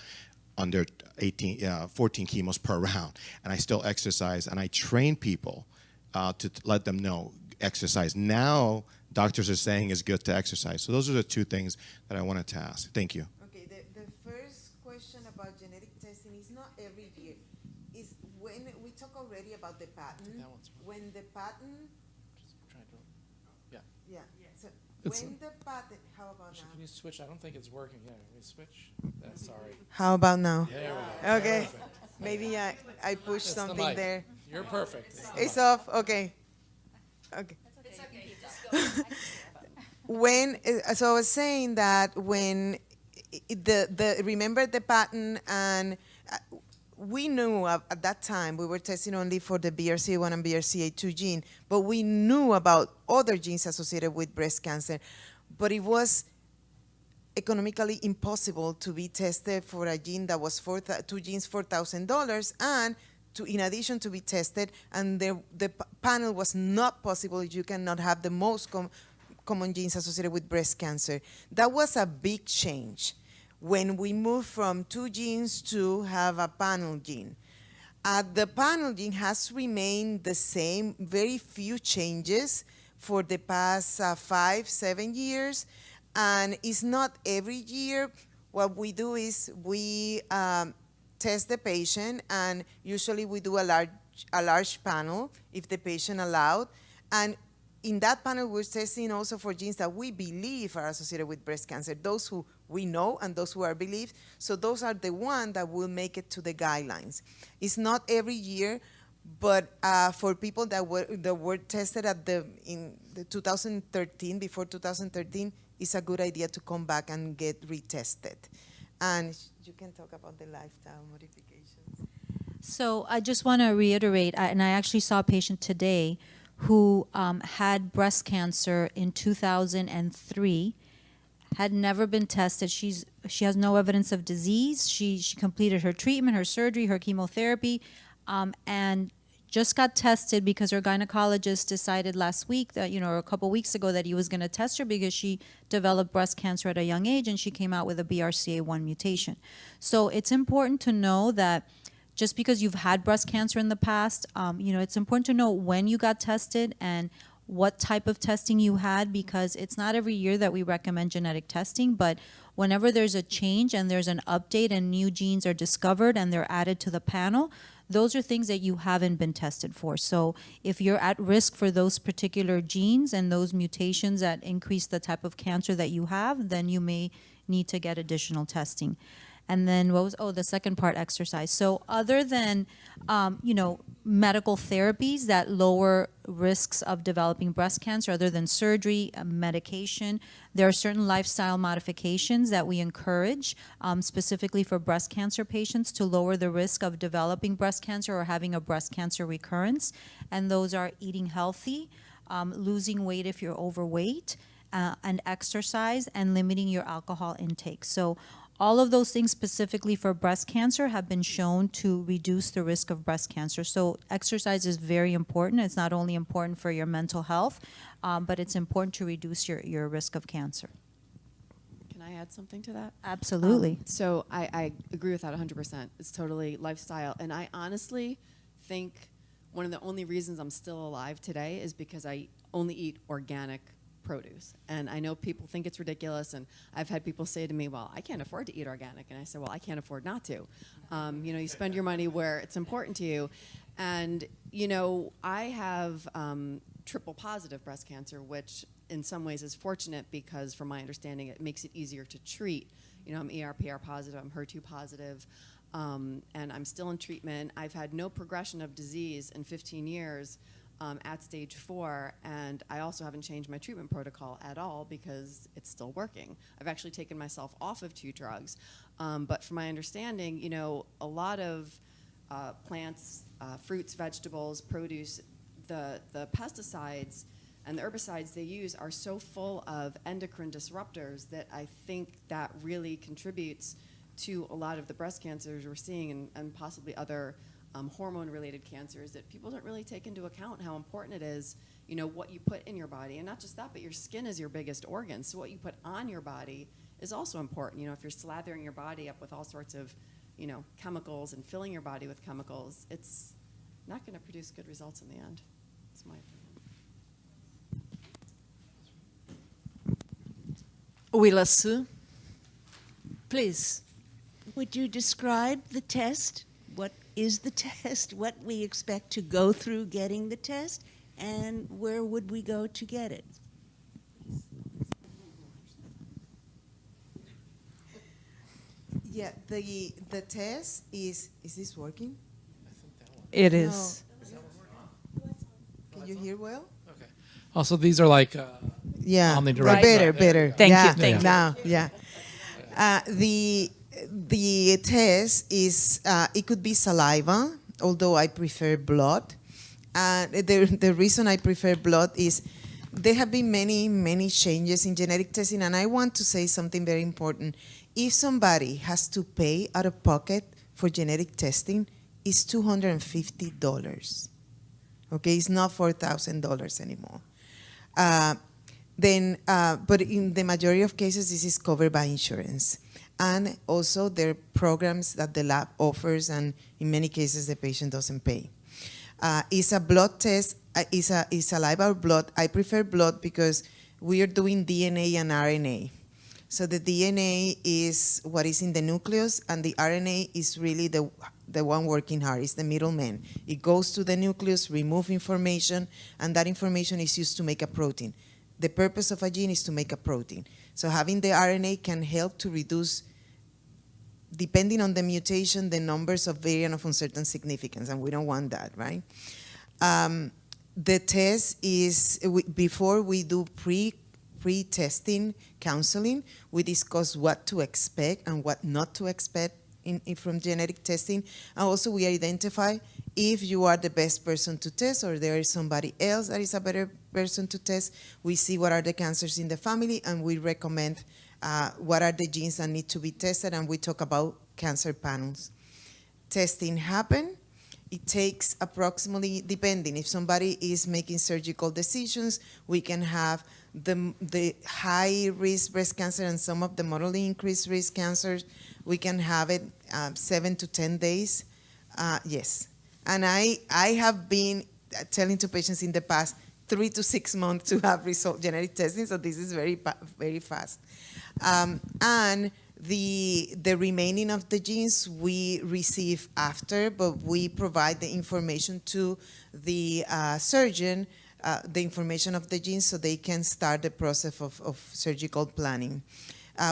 under 14 chemos per round. And I still exercise, and I train people to let them know exercise. Now, doctors are saying it's good to exercise. So those are the 2 things that I wanted to ask. Thank you. Okay, the first question about genetic testing is not every year. Is when we talk already about the patent. That one's fine. When the patent, Yeah. So It's- when the patent, how about Can now? you switch? I don't think it's working. Yeah, can you switch? Sorry. How about now? There we go. Okay, Perfect. maybe I pushed It's the something mic. there. You're perfect. It's the It's mic. off, okay. Okay. So I was saying that when remember the patent, and we knew at that time we were testing only for the BRCA1 and BRCA2 gene, but we knew about other genes associated with breast cancer. But it was economically impossible to be tested for a gene that was 2 genes, $4,000, and in addition to be tested, and the panel was not possible if you cannot have the most common genes associated with breast cancer. That was a big change when we moved from 2 genes to have a panel gene. The panel gene has remained the same, very few changes for the past 5-7 years, and it's not every year. What we do is we test the patient, and usually we do a large panel if the patient allowed. And in that panel, we're testing also for genes that we believe are associated with breast cancer, those who we know and those who are believed. So those are the ones that will make it to the guidelines. It's not every year, but for people that were tested in the 2013, before 2013, it's a good idea to come back and get retested. And you can talk about the lifestyle modifications. So I just want to reiterate, and I actually saw a patient today who had breast cancer in 2003, had never been tested. She has no evidence of disease. She completed her treatment, her surgery, her chemotherapy, and just got tested because her gynecologist decided last week that, or a couple weeks ago, that he was going to test her because she developed breast cancer at a young age and she came out with a BRCA1 mutation. So it's important to know that just because you've had breast cancer in the past, it's important to know when you got tested and what type of testing you had, because it's not every year that we recommend genetic testing, but whenever there's a change and there's an update and new genes are discovered and they're added to the panel, those are things that you haven't been tested for. So if you're at risk for those particular genes and those mutations that increase the type of cancer that you have, then you may need to get additional testing. And then the second part, exercise. So other than, medical therapies that lower risks of developing breast cancer, other than surgery, medication, there are certain lifestyle modifications that we encourage specifically for breast cancer patients to lower the risk of developing breast cancer or having a breast cancer recurrence. And those are eating healthy, losing weight if you're overweight, and exercise, and limiting your alcohol intake. So all of those things specifically for breast cancer have been shown to reduce the risk of breast cancer. So exercise is very important. It's not only important for your mental health, but it's important to reduce your risk of cancer. Can I add something to that? Absolutely. So I agree with that 100%. It's totally lifestyle. And I honestly think one of the only reasons I'm still alive today is because I only eat organic produce. And I know people think it's ridiculous, and I've had people say to me, well, I can't afford to eat organic. And I say, well, I can't afford not to. You spend your money where it's important to you. And, I have triple positive breast cancer, which in some ways is fortunate because, from my understanding, it makes it easier to treat. I'm ER/PR positive, I'm HER2 positive, and I'm still in treatment. I've had no progression of disease in 15 years. At stage 4, and I also haven't changed my treatment protocol at all because it's still working. I've actually taken myself off of 2 drugs, but from my understanding, a lot of plants, fruits, vegetables, produce, the pesticides and the herbicides they use are so full of endocrine disruptors that I think that really contributes to a lot of the breast cancers we're seeing, and possibly other hormone-related cancers that people don't really take into account how important it is, what you put in your body. And not just that, but your skin is your biggest organ. So what you put on your body is also important. If you're slathering your body up with all sorts of, chemicals and filling your body with chemicals, it's not going to produce good results in the end. That's my opinion. Wilasu, please, would you describe the test? What is the test? What we expect to go through getting the test? And where would we go to get it? Yeah, the test is this working? It is. Can you hear well? Okay. Also, these are like Yeah, omnidirectional. better. Thank you, Yeah, thank you. Now, yeah. The test is, it could be saliva, although I prefer blood. The reason I prefer blood is there have been many changes in genetic testing, and I want to say something very important. If somebody has to pay out of pocket for genetic testing, it's $250. Okay, it's not $4,000 anymore. But in the majority of cases, this is covered by insurance. And also, there are programs that the lab offers, and in many cases, the patient doesn't pay. It's a blood test. It's saliva or blood. I prefer blood because we are doing DNA and RNA. So the DNA is what is in the nucleus, and the RNA is really the one working hard. It's the middleman. It goes to the nucleus, remove information, and that information is used to make a protein. The purpose of a gene is to make a protein. So having the RNA can help to reduce, depending on the mutation, the numbers of variant of uncertain significance, and we don't want that, right? The test is, before we do pre-testing counseling, we discuss what to expect and what not to expect from genetic testing. And also we identify if you are the best person to test or there is somebody else that is a better person to test. We see what are the cancers in the family, and we recommend what are the genes that need to be tested, and we talk about cancer panels. Testing happen. It takes approximately, depending, if somebody is making surgical decisions, we can have the high-risk breast cancer and some of the moderately increased risk cancers, we can have it 7 to 10 days. Yes. And I have been telling to patients in the past 3 to 6 months to have genetic testing, so this is very, very fast. And the remaining of the genes we receive after, but we provide the information to the surgeon, the information of the genes, so they can start the process of surgical planning.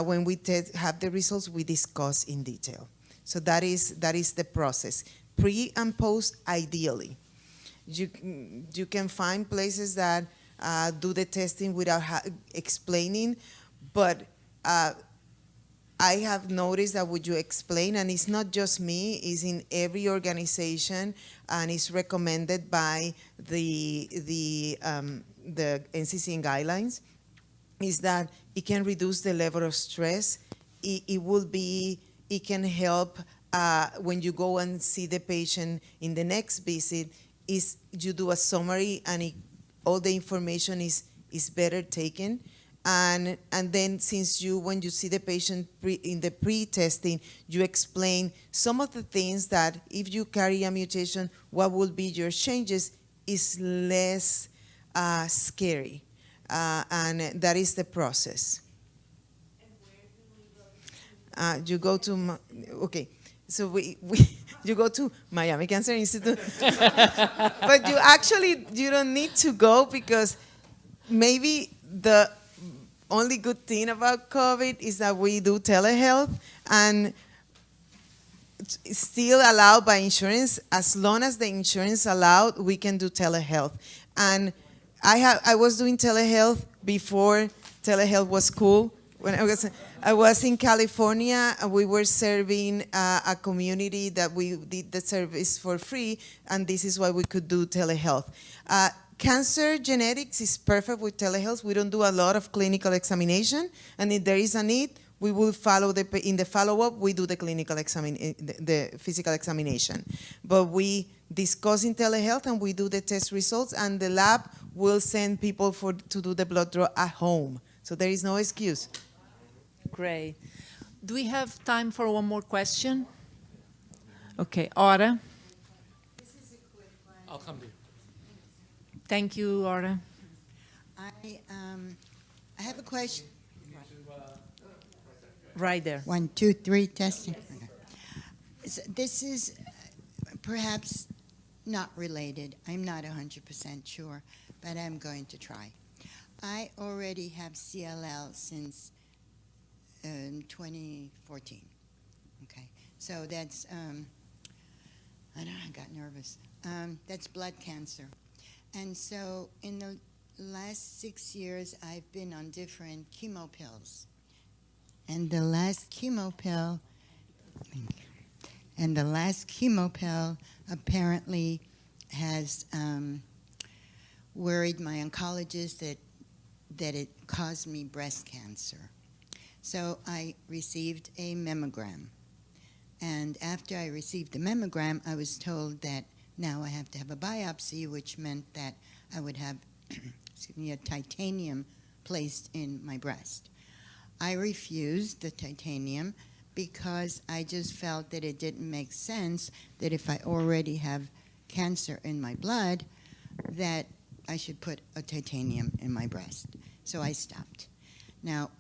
When we have the results, we discuss in detail. So that is the process. Pre and post, ideally. You can find places that do the testing without explaining, but I have noticed that would you explain, and it's not just me, it's in every organization, and it's recommended by the NCCN guidelines, is that it can reduce the level of stress. It can help when you go and see the patient in the next visit, is you do a summary, and all the information is better taken. And then since when you see the patient in the pre-testing, you explain some of the things that if you carry a mutation, what will be your changes, is less scary. And that is the process. You go to, okay, so you go to Miami Cancer Institute, but you don't need to go, because maybe the only good thing about COVID is that we do telehealth, and it's still allowed by insurance. As long as the insurance allowed, we can do telehealth. And I was doing telehealth before telehealth was cool. When I was in California, and we were serving a community that we did the service for free, and this is why we could do telehealth. Cancer genetics is perfect with telehealth. We don't do a lot of clinical examination, and if there is a need, we will follow in the follow-up, we do the clinical the physical examination. But we discuss in telehealth, and we do the test results, and the lab will send people to do the blood draw at home. So there is no excuse. Great. Do we have time for one more question? Okay, Ora. I'll come to you. Thank you, Ora. I have a question. Right there. 1, 2, 3, testing. Okay. So this is perhaps not related. I'm not 100% sure, but I'm going to try. I already have CLL since 2014. Okay, so that's, I got nervous. That's blood cancer. And so in the last 6 years, I've been on different chemo pills. And the last chemo pill apparently has worried my oncologist that it caused me breast cancer. So I received a mammogram. And after I received the mammogram, I was told that now I have to have a biopsy, which meant that I would have a titanium placed in my breast. I refused the titanium because I just felt that it didn't make sense that if I already have cancer in my blood, that I should put a titanium in my breast. So I stopped. Now,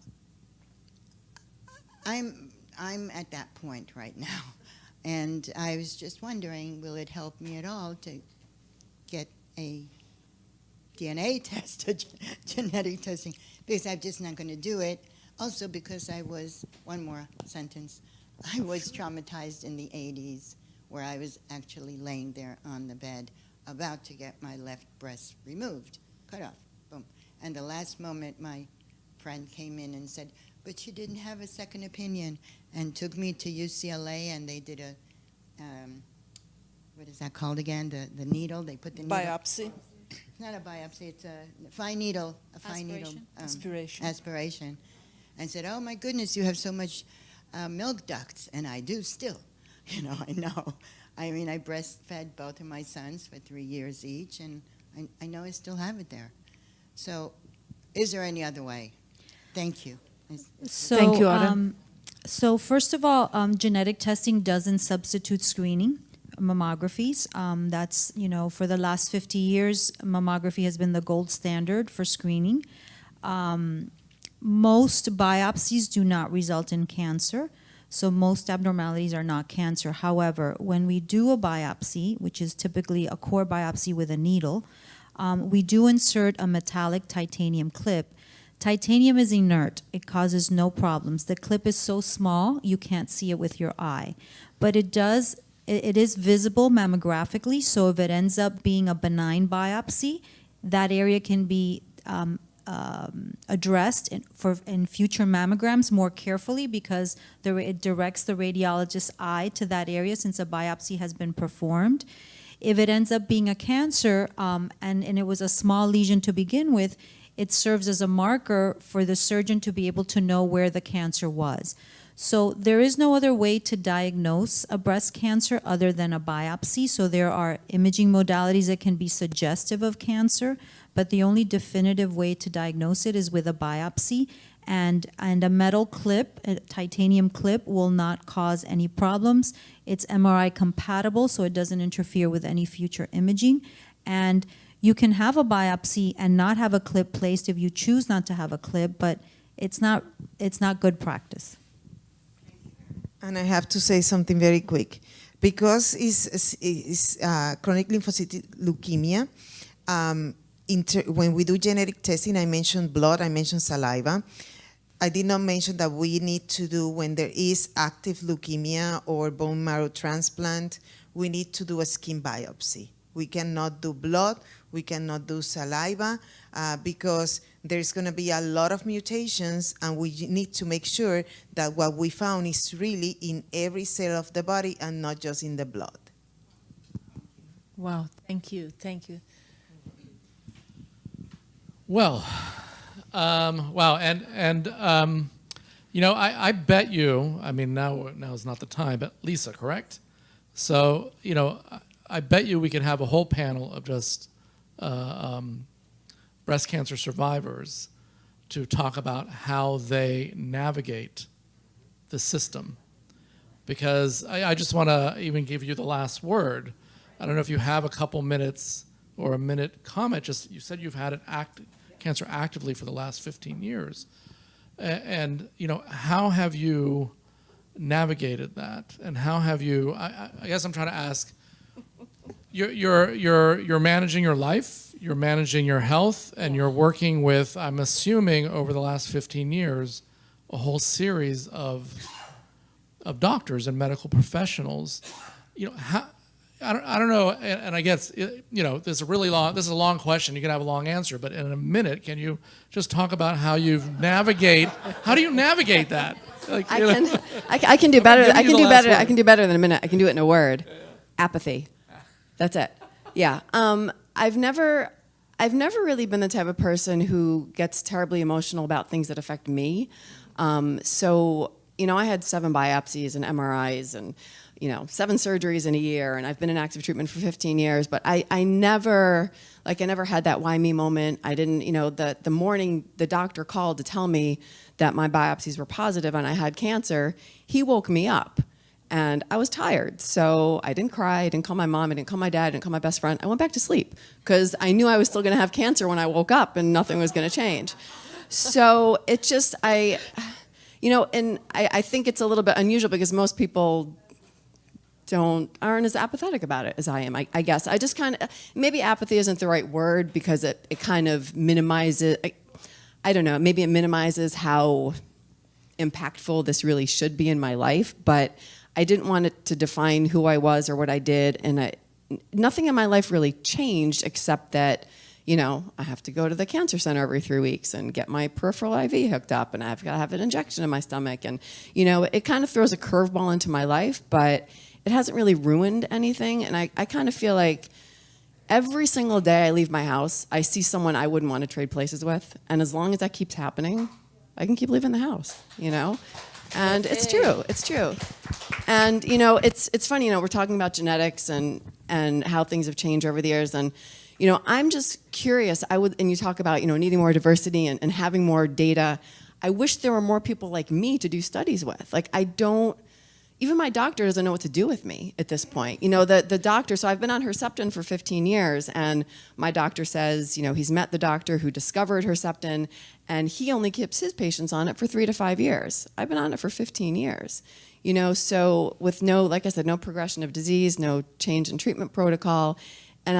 I'm at that point right now, and I was just wondering, will it help me at all to get a DNA test, a genetic testing? Because I'm just not going to do it. Also, because one more sentence, I was traumatized in the 80s, where I was actually laying there on the bed, about to get my left breast removed, cut off, boom. And the last moment, my friend came in and said, but you didn't have a second opinion, and took me to UCLA, and they did a, what is that called again? The needle, they put the needle. Biopsy, It's not a biopsy, it's a fine needle, aspiration. aspiration. And said, oh my goodness, you have so much milk ducts, and I do still, I know. I mean, I breastfed both of my sons for 3 years each, and I know I still have it there. So, is there any other way? Thank you. So, Thank you, Autumn. So first of all, genetic testing doesn't substitute screening, mammographies. That's, for the last 50 years, mammography has been the gold standard for screening. Most biopsies do not result in cancer, so most abnormalities are not cancer. However, when we do a biopsy, which is typically a core biopsy with a needle, we do insert a metallic titanium clip. Titanium is inert. It causes no problems. The clip is so small, you can't see it with your eye. But it is visible mammographically, so if it ends up being a benign biopsy, that area can be addressed in future mammograms more carefully, because it directs the radiologist's eye to that area since a biopsy has been performed. If it ends up being a cancer, and it was a small lesion to begin with, it serves as a marker for the surgeon to be able to know where the cancer was. So there is no other way to diagnose a breast cancer other than a biopsy. So there are imaging modalities that can be suggestive of cancer, but the only definitive way to diagnose it is with a biopsy. And a metal clip, a titanium clip, will not cause any problems. It's MRI compatible, so it doesn't interfere with any future imaging. And you can have a biopsy and not have a clip placed if you choose not to have a clip, but it's not good practice. And I have to say something very quick. Because it's chronic lymphocytic leukemia, when we do genetic testing, I mentioned blood, I mentioned saliva. I did not mention that we need to do, when there is active leukemia or bone marrow transplant, we need to do a skin biopsy. We cannot do blood, we cannot do saliva, because there's going to be a lot of mutations, and we need to make sure that what we found is really in every cell of the body and not just in the blood. Wow, thank you. Well, wow, and I bet you, I mean, now is not the time, but Lisa, correct? So, I bet you we could have a whole panel of just breast cancer survivors to talk about how they navigate the system. Because I just want to even give you the last word. I don't know if you have a couple minutes or a minute comment. Just, you said you've had cancer actively for the last 15 years. And how have you navigated that? And how have you, I guess I'm trying to ask, you're managing your life, you're managing your health, and you're working with, I'm assuming over the last 15 years, a whole series of doctors and medical professionals. I don't know, and I guess this is a long question. You can have a long answer, but in a minute, can you just talk about how do you navigate that? I can do better. I can do better than a minute. I can do it in a word. Apathy. That's it. Yeah. I've never really been the type of person who gets terribly emotional about things that affect me. So I had 7 biopsies and MRIs and 7 surgeries in a year, and I've been in active treatment for 15 years. But I never had that why me moment. I didn't. The morning the doctor called to tell me that my biopsies were positive and I had cancer, he woke me up. And I was tired, so I didn't cry, I didn't call my mom, I didn't call my dad, I didn't call my best friend. I went back to sleep because I knew I was still going to have cancer when I woke up and nothing was going to change. So it just, and I think it's a little bit unusual because most people aren't as apathetic about it as I am. I guess I just kind of, maybe apathy isn't the right word because it kind of minimizes. I don't know. Maybe it minimizes how impactful this really should be in my life, but I didn't want it to define who I was or what I did, and nothing in my life really changed except that, I have to go to the cancer center every 3 weeks and get my peripheral IV hooked up, and I've got to have an injection in my stomach, and it kind of throws a curveball into my life, but it hasn't really ruined anything, and I kind of feel like every single day I leave my house, I see someone I wouldn't want to trade places with, and as long as that keeps happening, I can keep leaving the house, And it's true. And it's funny, we're talking about genetics and how things have changed over the years, and I'm just curious. And you talk about needing more diversity and having more data. I wish there were more people like me to do studies with. Like even my doctor doesn't know what to do with me at this point. The doctor, so I've been on Herceptin for 15 years, and my doctor says, he's met the doctor who discovered Herceptin, and he only keeps his patients on it for 3 to 5 years. I've been on it for 15 years. So with like I said, no progression of disease, no change in treatment protocol, and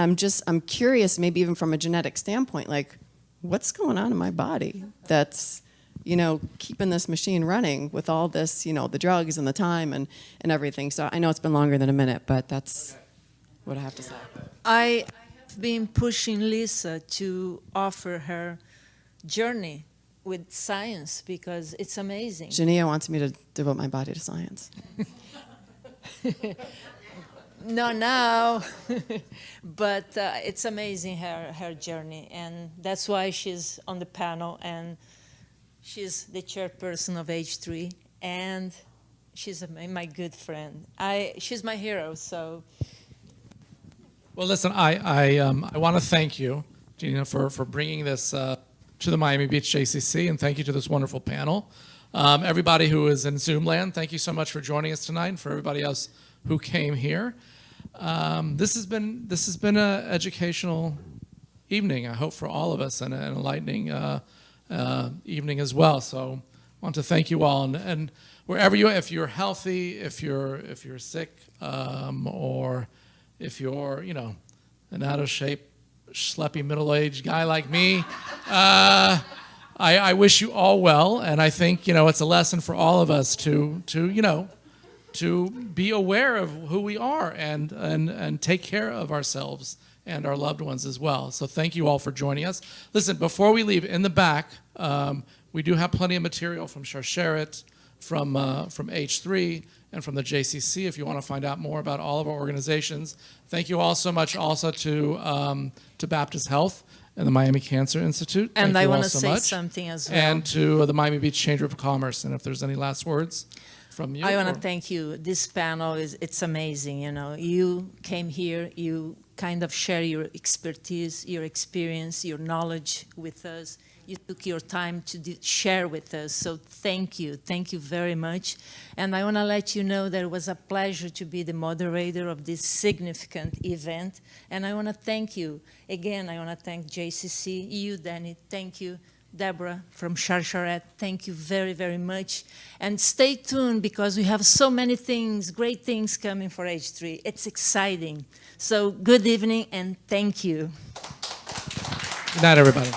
I'm curious, maybe even from a genetic standpoint, like, what's going on in my body that's keeping this machine running with all this, the drugs and the time and everything. So I know it's been longer than a minute, but that's what I have to say. I have been pushing Lisa to offer her journey with science because it's amazing. Jania wants me to devote my body to science. No. But it's amazing, her journey, and that's why she's on the panel, and she's the chairperson of H3, and she's my good friend. She's my hero, so. Well, listen, I want to thank you, Gina, for bringing this to the Miami Beach JCC, and thank you to this wonderful panel. Everybody who is in Zoom land, thank you so much for joining us tonight, and for everybody else who came here. This has been an educational evening, I hope, for all of us, and an enlightening evening as well. So I want to thank you all, and wherever if you're healthy, if you're sick, or if you're an out of shape, schleppy middle-aged guy like me, I wish you all well, and I think it's a lesson for all of us to be aware of who we are and take care of ourselves and our loved ones as well. So thank you all for joining us. Listen, before we leave, in the back, we do have plenty of material from Sharsheret, from H3, and from the JCC if you want to find out more about all of our organizations. Thank you all so much also to Baptist Health and the Miami Cancer Institute. And Thank I you want all to so say much. something as well. And to the Miami Beach Chamber of Commerce. And if there's any last words from you. I want to thank you. This panel it's amazing. You came here, you kind of share your expertise, your experience, your knowledge with us. You took your time to share with us, so thank you very much. And I want to let you know that it was a pleasure to be the moderator of this significant event. And I want to thank you again. I want to thank JCC, you, Danny. Thank you, Deborah from Sharsheret. Thank you very, very much. And stay tuned because we have so many things, great things coming for H3. It's exciting. So good evening and thank you. Good night, everybody.